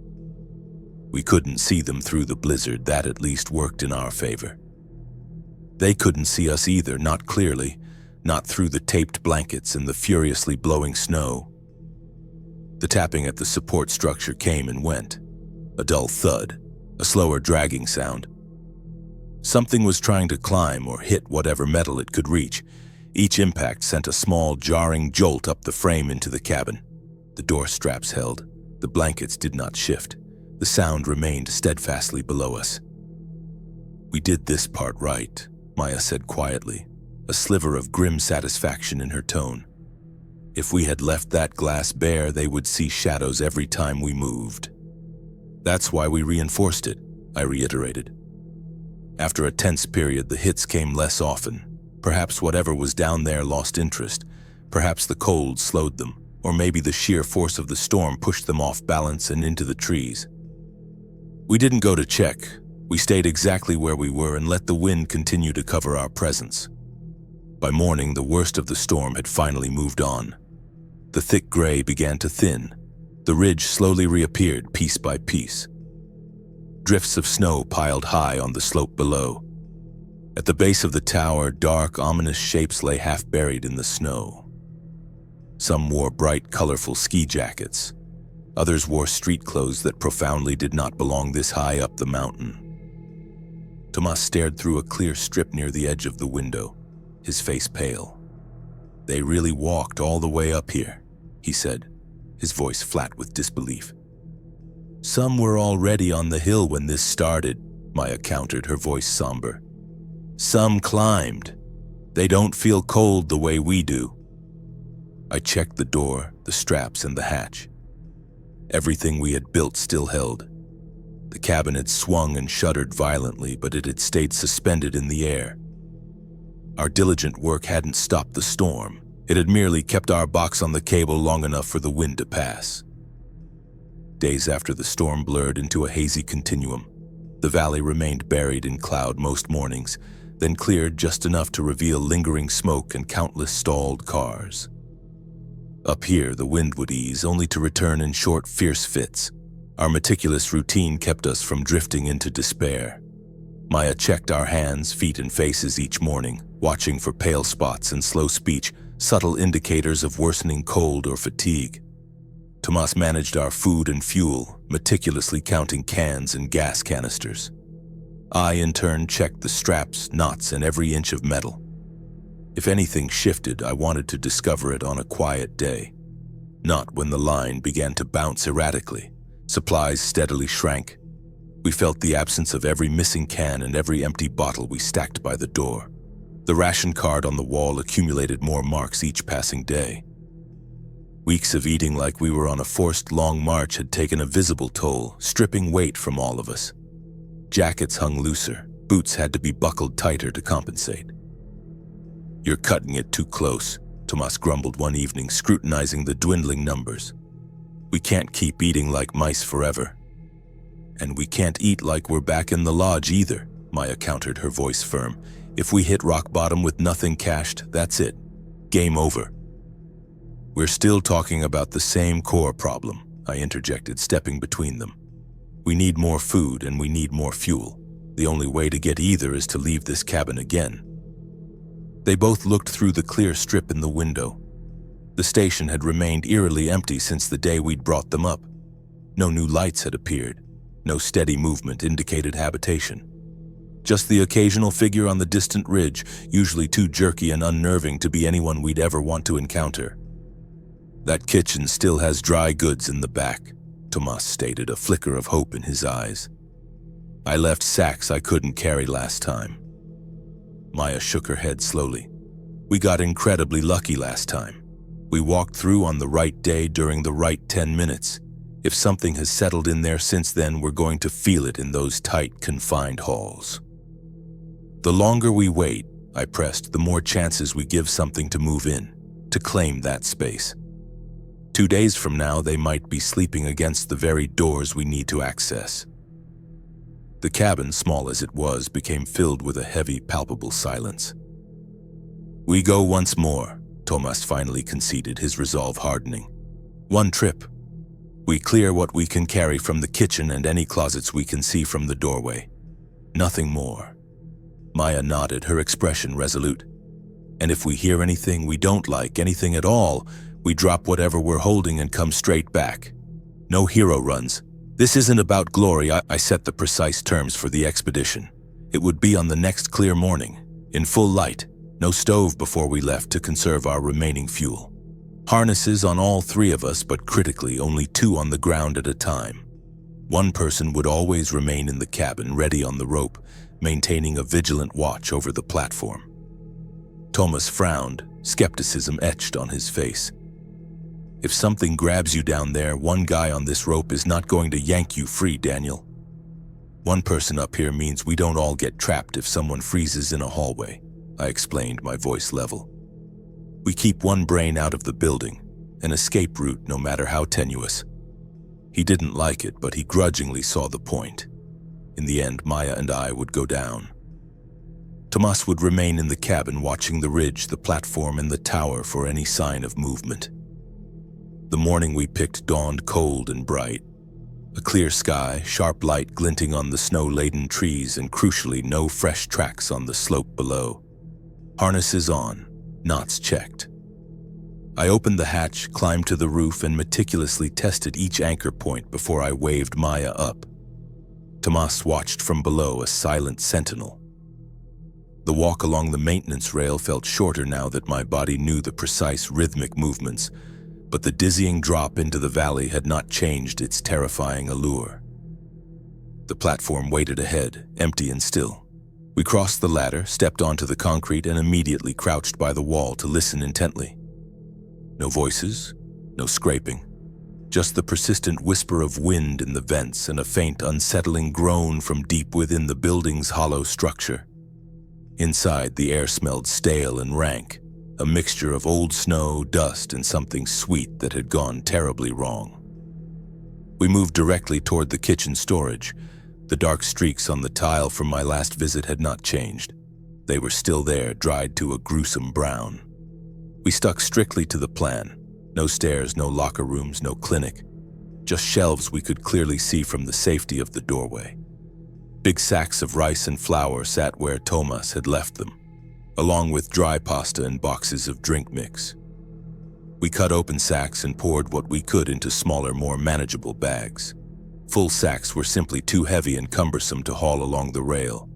We couldn't see them through the blizzard. That at least worked in our favor. They couldn't see us either, not clearly, not through the taped blankets and the furiously blowing snow. The tapping at the support structure came and went. A dull thud, a slower dragging sound. Something was trying to climb or hit whatever metal it could reach. Each impact sent a small, jarring jolt up the frame into the cabin. The door straps held. The blankets did not shift. The sound remained steadfastly below us. "We did this part right," Maya said quietly, a sliver of grim satisfaction in her tone. "If we had left that glass bare, they would see shadows every time we moved." "That's why we reinforced it," I reiterated. After a tense period, the hits came less often. Perhaps whatever was down there lost interest. Perhaps the cold slowed them, or maybe the sheer force of the storm pushed them off balance and into the trees. We didn't go to check. We stayed exactly where we were and let the wind continue to cover our presence. By morning, the worst of the storm had finally moved on. The thick gray began to thin. The ridge slowly reappeared piece by piece. Drifts of snow piled high on the slope below. At the base of the tower, dark, ominous shapes lay half buried in the snow. Some wore bright, colorful ski jackets. Others wore street clothes that profoundly did not belong this high up the mountain. Tomás stared through a clear strip near the edge of the window, his face pale. "They really walked all the way up here," he said, his voice flat with disbelief. "Some were already on the hill when this started," Maya countered, her voice somber. "Some climbed. They don't feel cold the way we do." I checked the door, the straps, and the hatch. Everything we had built still held. The cabin had swung and shuddered violently, but it had stayed suspended in the air. Our diligent work hadn't stopped the storm. It had merely kept our box on the cable long enough for the wind to pass. Days after the storm blurred into a hazy continuum. The valley remained buried in cloud most mornings, then cleared just enough to reveal lingering smoke and countless stalled cars. Up here, the wind would ease, only to return in short, fierce fits. Our meticulous routine kept us from drifting into despair. Maya checked our hands, feet, and faces each morning, watching for pale spots and slow speech, subtle indicators of worsening cold or fatigue. Tomás managed our food and fuel, meticulously counting cans and gas canisters. I, in turn, checked the straps, knots, and every inch of metal. If anything shifted, I wanted to discover it on a quiet day. Not when the line began to bounce erratically. Supplies steadily shrank. We felt the absence of every missing can and every empty bottle we stacked by the door. The ration card on the wall accumulated more marks each passing day. Weeks of eating like we were on a forced long march had taken a visible toll, stripping weight from all of us. Jackets hung looser. Boots had to be buckled tighter to compensate. "You're cutting it too close," Tomás grumbled one evening, scrutinizing the dwindling numbers. "We can't keep eating like mice forever." "And we can't eat like we're back in the lodge either," Maya countered, her voice firm. "If we hit rock bottom with nothing cached, that's it. Game over." "We're still talking about the same core problem," I interjected, stepping between them. "We need more food and we need more fuel. The only way to get either is to leave this cabin again." They both looked through the clear strip in the window. The station had remained eerily empty since the day we'd brought them up. No new lights had appeared. No steady movement indicated habitation. Just the occasional figure on the distant ridge, usually too jerky and unnerving to be anyone we'd ever want to encounter. "That kitchen still has dry goods in the back," Tomás stated, a flicker of hope in his eyes. "I left sacks I couldn't carry last time." Maya shook her head slowly. "We got incredibly lucky last time. We walked through on the right day during the right 10 minutes. If something has settled in there since then, we're going to feel it in those tight, confined halls." "The longer we wait," I pressed, "the more chances we give something to move in, to claim that space. 2 days from now, they might be sleeping against the very doors we need to access." The cabin, small as it was, became filled with a heavy, palpable silence. "We go once more," Tomás finally conceded, his resolve hardening. One trip. We clear what we can carry from the kitchen and any closets we can see from the doorway. Nothing more. Maya nodded, her expression resolute. And if we hear anything we don't like, anything at all, we drop whatever we're holding and come straight back. No hero runs. This isn't about glory. I set the precise terms for the expedition. It would be on the next clear morning, in full light, no stove before we left to conserve our remaining fuel. Harnesses on all three of us, but critically only 2 on the ground at a time. One person would always remain in the cabin, ready on the rope, maintaining a vigilant watch over the platform. Tomás frowned, skepticism etched on his face. If something grabs you down there, one guy on this rope is not going to yank you free, Daniel. One person up here means we don't all get trapped if someone freezes in a hallway, I explained, my voice level. We keep one brain out of the building, an escape route no matter how tenuous. He didn't like it, but he grudgingly saw the point. In the end, Maya and I would go down. Tomás would remain in the cabin, watching the ridge, the platform, and the tower for any sign of movement. The morning we picked dawned cold and bright. A clear sky, sharp light glinting on the snow-laden trees, and crucially, no fresh tracks on the slope below. Harnesses on, knots checked. I opened the hatch, climbed to the roof, and meticulously tested each anchor point before I waved Maya up. Tomás watched from below, a silent sentinel. The walk along the maintenance rail felt shorter now that my body knew the precise rhythmic movements, but the dizzying drop into the valley had not changed its terrifying allure. The platform waited ahead, empty and still. We crossed the ladder, stepped onto the concrete, and immediately crouched by the wall to listen intently. No voices, no scraping, just the persistent whisper of wind in the vents and a faint, unsettling groan from deep within the building's hollow structure. Inside, the air smelled stale and rank, a mixture of old snow, dust, and something sweet that had gone terribly wrong. We moved directly toward the kitchen storage. The dark streaks on the tile from my last visit had not changed. They were still there, dried to a gruesome brown. We stuck strictly to the plan. No stairs, no locker rooms, no clinic. Just shelves we could clearly see from the safety of the doorway. Big sacks of rice and flour sat where Tomás had left them, along with dry pasta and boxes of drink mix. We cut open sacks and poured what we could into smaller, more manageable bags. Full sacks were simply too heavy and cumbersome to haul along the rail.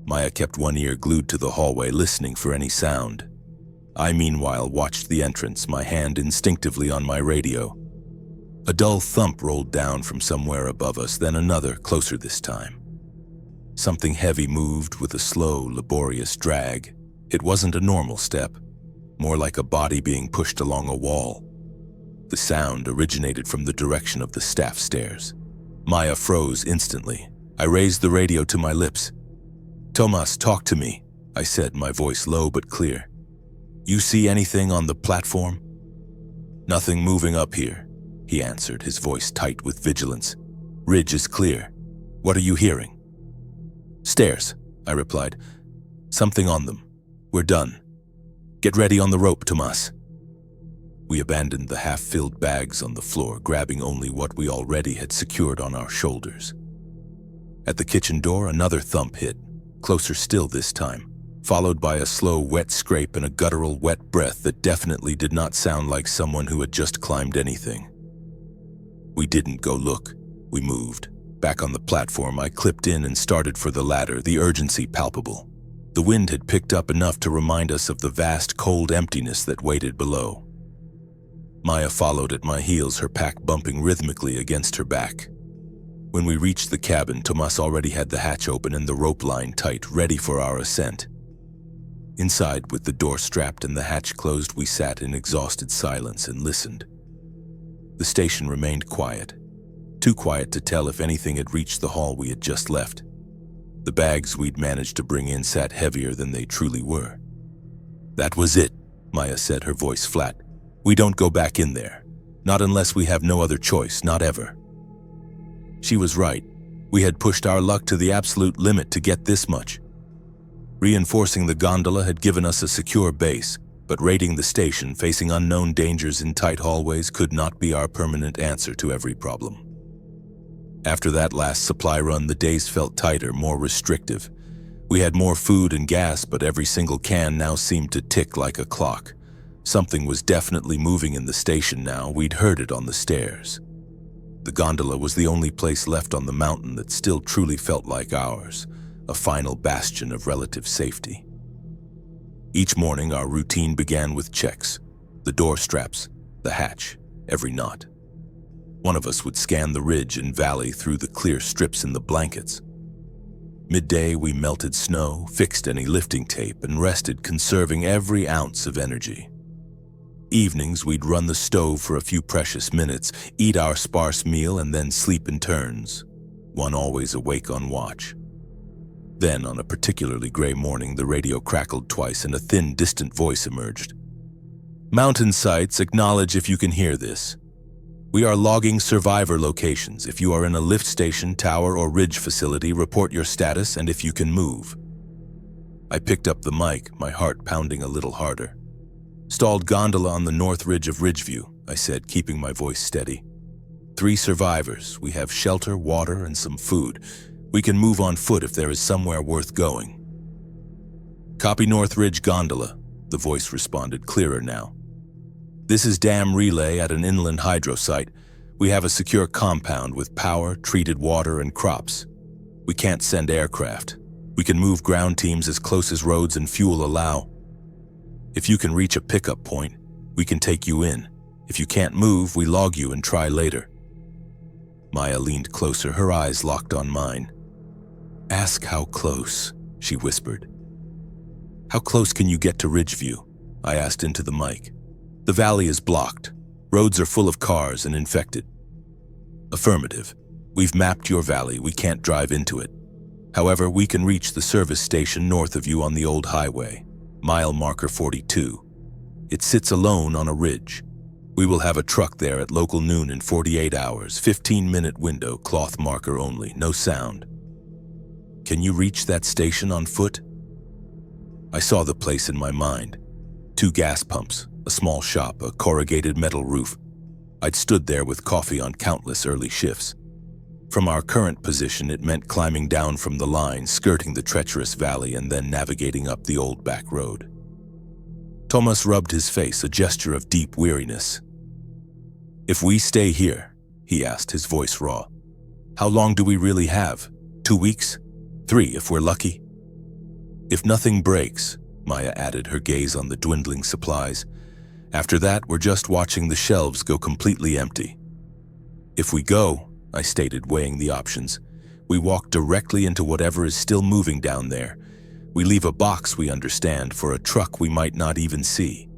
Maya kept one ear glued to the hallway, listening for any sound. I, meanwhile, watched the entrance, my hand instinctively on my radio. A dull thump rolled down from somewhere above us, then another, closer this time. Something heavy moved with a slow, laborious drag. It wasn't a normal step, more like a body being pushed along a wall. The sound originated from the direction of the staff stairs. Maya froze instantly. I raised the radio to my lips. "Tomás, talk to me," I said, my voice low but clear. "You see anything on the platform?" "Nothing moving up here," he answered, his voice tight with vigilance. "Ridge is clear. What are you hearing?" "Stairs," I replied. "Something on them. We're done. Get ready on the rope, Tomás." We abandoned the half-filled bags on the floor, grabbing only what we already had secured on our shoulders. At the kitchen door, another thump hit, closer still this time, followed by a slow, wet scrape and a guttural, wet breath that definitely did not sound like someone who had just climbed anything. We didn't go look. We moved. Back on the platform, I clipped in and started for the ladder, the urgency palpable. The wind had picked up enough to remind us of the vast, cold emptiness that waited below. Maya followed at my heels, her pack bumping rhythmically against her back. When we reached the cabin, Tomás already had the hatch open and the rope line tight, ready for our ascent. Inside, with the door strapped and the hatch closed, we sat in exhausted silence and listened. The station remained quiet. Too quiet to tell if anything had reached the hall we had just left. The bags we'd managed to bring in sat heavier than they truly were. "That was it," Maya said, her voice flat. "We don't go back in there. Not unless we have no other choice, not ever." She was right. We had pushed our luck to the absolute limit to get this much. Reinforcing the gondola had given us a secure base, but raiding the station, facing unknown dangers in tight hallways, could not be our permanent answer to every problem. After that last supply run, the days felt tighter, more restrictive. We had more food and gas, but every single can now seemed to tick like a clock. Something was definitely moving in the station now. We'd heard it on the stairs. The gondola was the only place left on the mountain that still truly felt like ours, a final bastion of relative safety. Each morning, our routine began with checks: the door straps, the hatch, every knot. One of us would scan the ridge and valley through the clear strips in the blankets. Midday, we melted snow, fixed any lifting tape, and rested, conserving every ounce of energy. Evenings, we'd run the stove for a few precious minutes, eat our sparse meal, and then sleep in turns, one always awake on watch. Then, on a particularly gray morning, the radio crackled twice and a thin, distant voice emerged. "Mountain sites, acknowledge if you can hear this. We are logging survivor locations. If you are in a lift station, tower, or ridge facility, report your status and if you can move." I picked up the mic, my heart pounding a little harder. "Stalled gondola on the north ridge of Ridgeview," I said, keeping my voice steady. 3 survivors. We have shelter, water, and some food. We can move on foot if there is somewhere worth going." "Copy North Ridge Gondola," the voice responded, clearer now. "This is Dam Relay at an inland hydro site. We have a secure compound with power, treated water, and crops. We can't send aircraft. We can move ground teams as close as roads and fuel allow. If you can reach a pickup point, we can take you in. If you can't move, we log you and try later." Maya leaned closer, her eyes locked on mine. "Ask how close," she whispered. "How close can you get to Ridgeview?" I asked into the mic. "The valley is blocked. Roads are full of cars and infected." "Affirmative. We've mapped your valley. We can't drive into it. However, we can reach the service station north of you on the old highway, mile marker 42. It sits alone on a ridge. We will have a truck there at local noon in 48 hours, 15-minute window, cloth marker only, no sound." "Can you reach that station on foot?" I saw the place in my mind. 2 gas pumps, a small shop, a corrugated metal roof. I'd stood there with coffee on countless early shifts. From our current position, it meant climbing down from the line, skirting the treacherous valley, and then navigating up the old back road. Tomás rubbed his face, a gesture of deep weariness. "If we stay here," he asked, his voice raw, "how long do we really have? 2 weeks? 3 if we're lucky?" "If nothing breaks," Maya added, her gaze on the dwindling supplies. "After that, we're just watching the shelves go completely empty." "If we go," I stated, weighing the options, "we walk directly into whatever is still moving down there. We leave a box, we understand, for a truck we might not even see."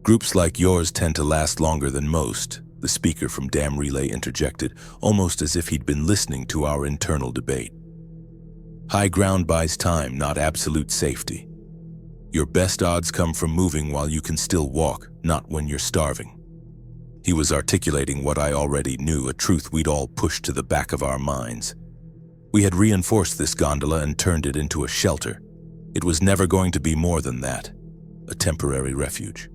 "Groups like yours tend to last longer than most," the speaker from Dam Relay interjected, almost as if he'd been listening to our internal debate. "High ground buys time, not absolute safety. Your best odds come from moving while you can still walk, not when you're starving." He was articulating what I already knew, a truth we'd all pushed to the back of our minds. We had reinforced this gondola and turned it into a shelter. It was never going to be more than that, a temporary refuge.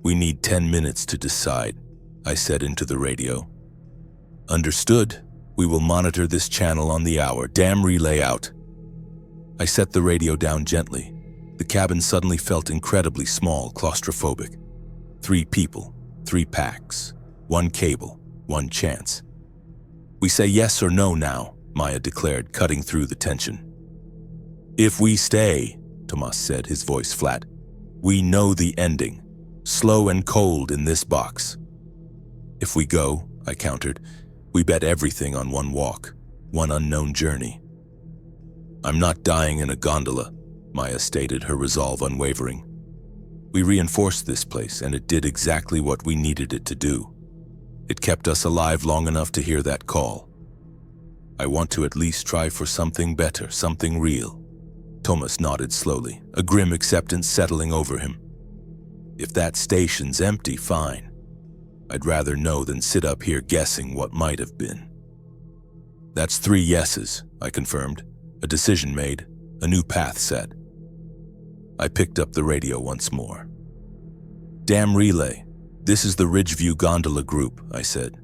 "We need 10 minutes to decide," I said into the radio. "Understood. We will monitor this channel on the hour. Dam Relay out." I set the radio down gently. The cabin suddenly felt incredibly small, claustrophobic. 3 people, 3 packs, 1 cable, 1 chance. "We say yes or no now," Maya declared, cutting through the tension. "If we stay," Tomás said, his voice flat, "we know the ending. Slow and cold in this box." "If we go," I countered, "we bet everything on 1 walk, 1 unknown journey." "I'm not dying in a gondola," Maya stated, her resolve unwavering. "We reinforced this place, and it did exactly what we needed it to do. It kept us alive long enough to hear that call. I want to at least try for something better, something real." Tomás nodded slowly, a grim acceptance settling over him. "If that station's empty, fine. I'd rather know than sit up here guessing what might have been." "That's 3 yeses," I confirmed. "A decision made, a new path set." I picked up the radio once more. "Damn relay. This is the Ridgeview Gondola group," I said.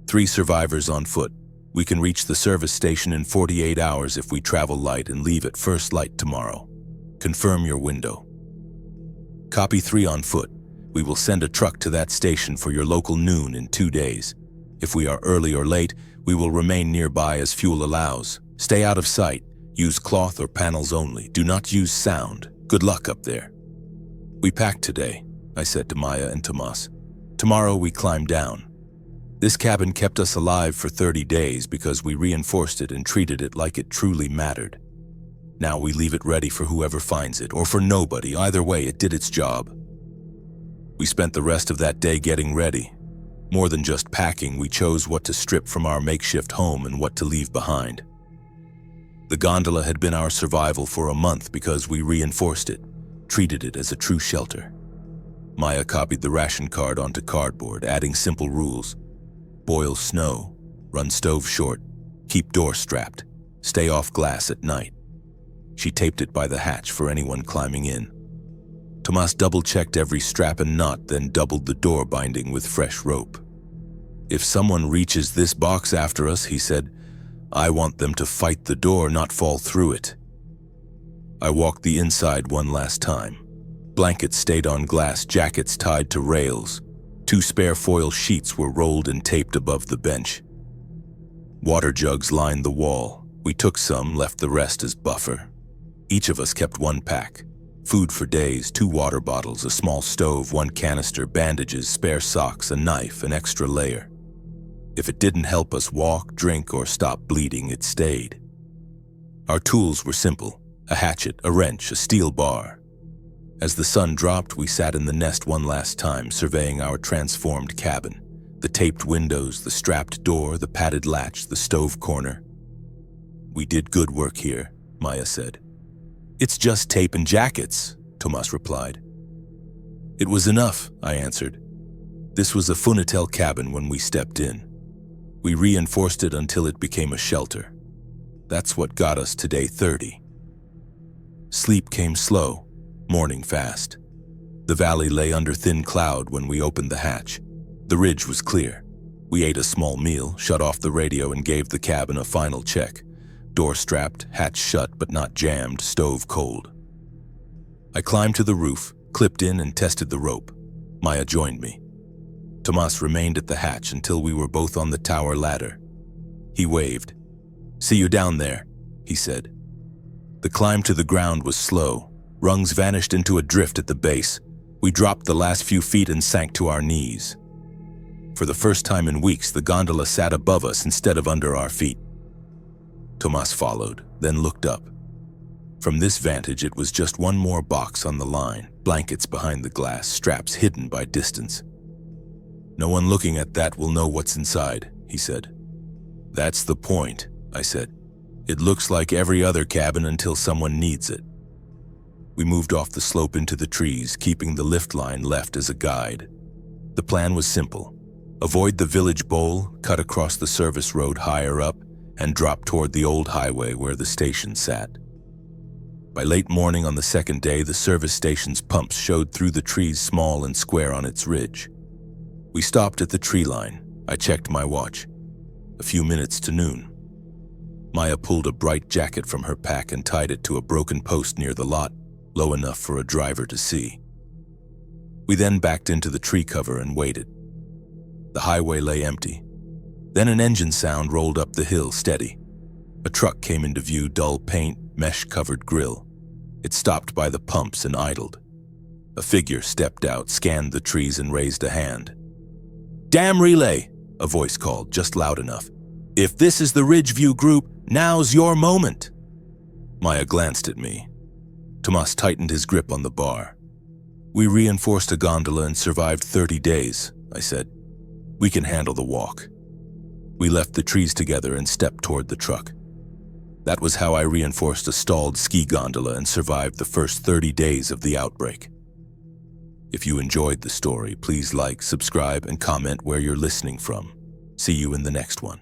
3 survivors on foot. We can reach the service station in 48 hours if we travel light and leave at first light tomorrow. Confirm your window. Copy 3 on foot. We will send a truck to that station for your local noon in 2 days. If we are early or late, we will remain nearby as fuel allows. Stay out of sight. Use cloth or panels only. Do not use sound. Good luck up there. We packed today, I said to Maya and Tomás. Tomorrow we climb down. This cabin kept us alive for 30 days because we reinforced it and treated it like it truly mattered. Now we leave it ready for whoever finds it, or for nobody. Either way, it did its job. We spent the rest of that day getting ready. More than just packing, we chose what to strip from our makeshift home and what to leave behind. The gondola had been our survival for a month because we reinforced it, treated it as a true shelter. Maya copied the ration card onto cardboard, adding simple rules. Boil snow, run stove short, keep door strapped, stay off glass at night. She taped it by the hatch for anyone climbing in. Tomás double-checked every strap and knot, then doubled the door binding with fresh rope. "If someone reaches this box after us," he said, "I want them to fight the door, not fall through it." I walked the inside one last time. Blankets stayed on glass, jackets tied to rails. 2 spare foil sheets were rolled and taped above the bench. Water jugs lined the wall. We took some, left the rest as buffer. Each of us kept 1 pack. Food for days, 2 water bottles, a small stove, 1 canister, bandages, spare socks, a knife, an extra layer. If it didn't help us walk, drink, or stop bleeding, it stayed. Our tools were simple: a hatchet, a wrench, a steel bar. As the sun dropped, we sat in the nest one last time, surveying our transformed cabin. The taped windows, the strapped door, the padded latch, the stove corner. "We did good work here," Maya said. "It's just tape and jackets," Tomás replied. "It was enough," I answered. This was a funitel cabin when we stepped in. We reinforced it until it became a shelter. That's what got us to day 30. Sleep came slow, morning fast. The valley lay under thin cloud when we opened the hatch. The ridge was clear. We ate a small meal, shut off the radio, and gave the cabin a final check. Door strapped, hatch shut but not jammed, stove cold. I climbed to the roof, clipped in, and tested the rope. Maya joined me. Tomás remained at the hatch until we were both on the tower ladder. He waved. "See you down there," he said. The climb to the ground was slow. Rungs vanished into a drift at the base. We dropped the last few feet and sank to our knees. For the first time in weeks, the gondola sat above us instead of under our feet. Tomás followed, then looked up. From this vantage, it was just 1 more box on the line, blankets behind the glass, straps hidden by distance. "No one looking at that will know what's inside," he said. "That's the point," I said. "It looks like every other cabin until someone needs it." We moved off the slope into the trees, keeping the lift line left as a guide. The plan was simple: avoid the village bowl, cut across the service road higher up, and drop toward the old highway where the station sat. By late morning on the 2nd day, the service station's pumps showed through the trees, small and square on its ridge. We stopped at the tree line. I checked my watch. A few minutes to noon. Maya pulled a bright jacket from her pack and tied it to a broken post near the lot, low enough for a driver to see. We then backed into the tree cover and waited. The highway lay empty. Then an engine sound rolled up the hill, steady. A truck came into view, dull paint, mesh-covered grille. It stopped by the pumps and idled. A figure stepped out, scanned the trees, and raised a hand. "Damn relay," a voice called, just loud enough. "If this is the Ridgeview group, now's your moment." Maya glanced at me. Tomás tightened his grip on the bar. "We reinforced a gondola and survived 30 days, I said. "We can handle the walk." We left the trees together and stepped toward the truck. That was how I reinforced a stalled ski gondola and survived the first 30 days of the outbreak. If you enjoyed the story, please like, subscribe, and comment where you're listening from. See you in the next one.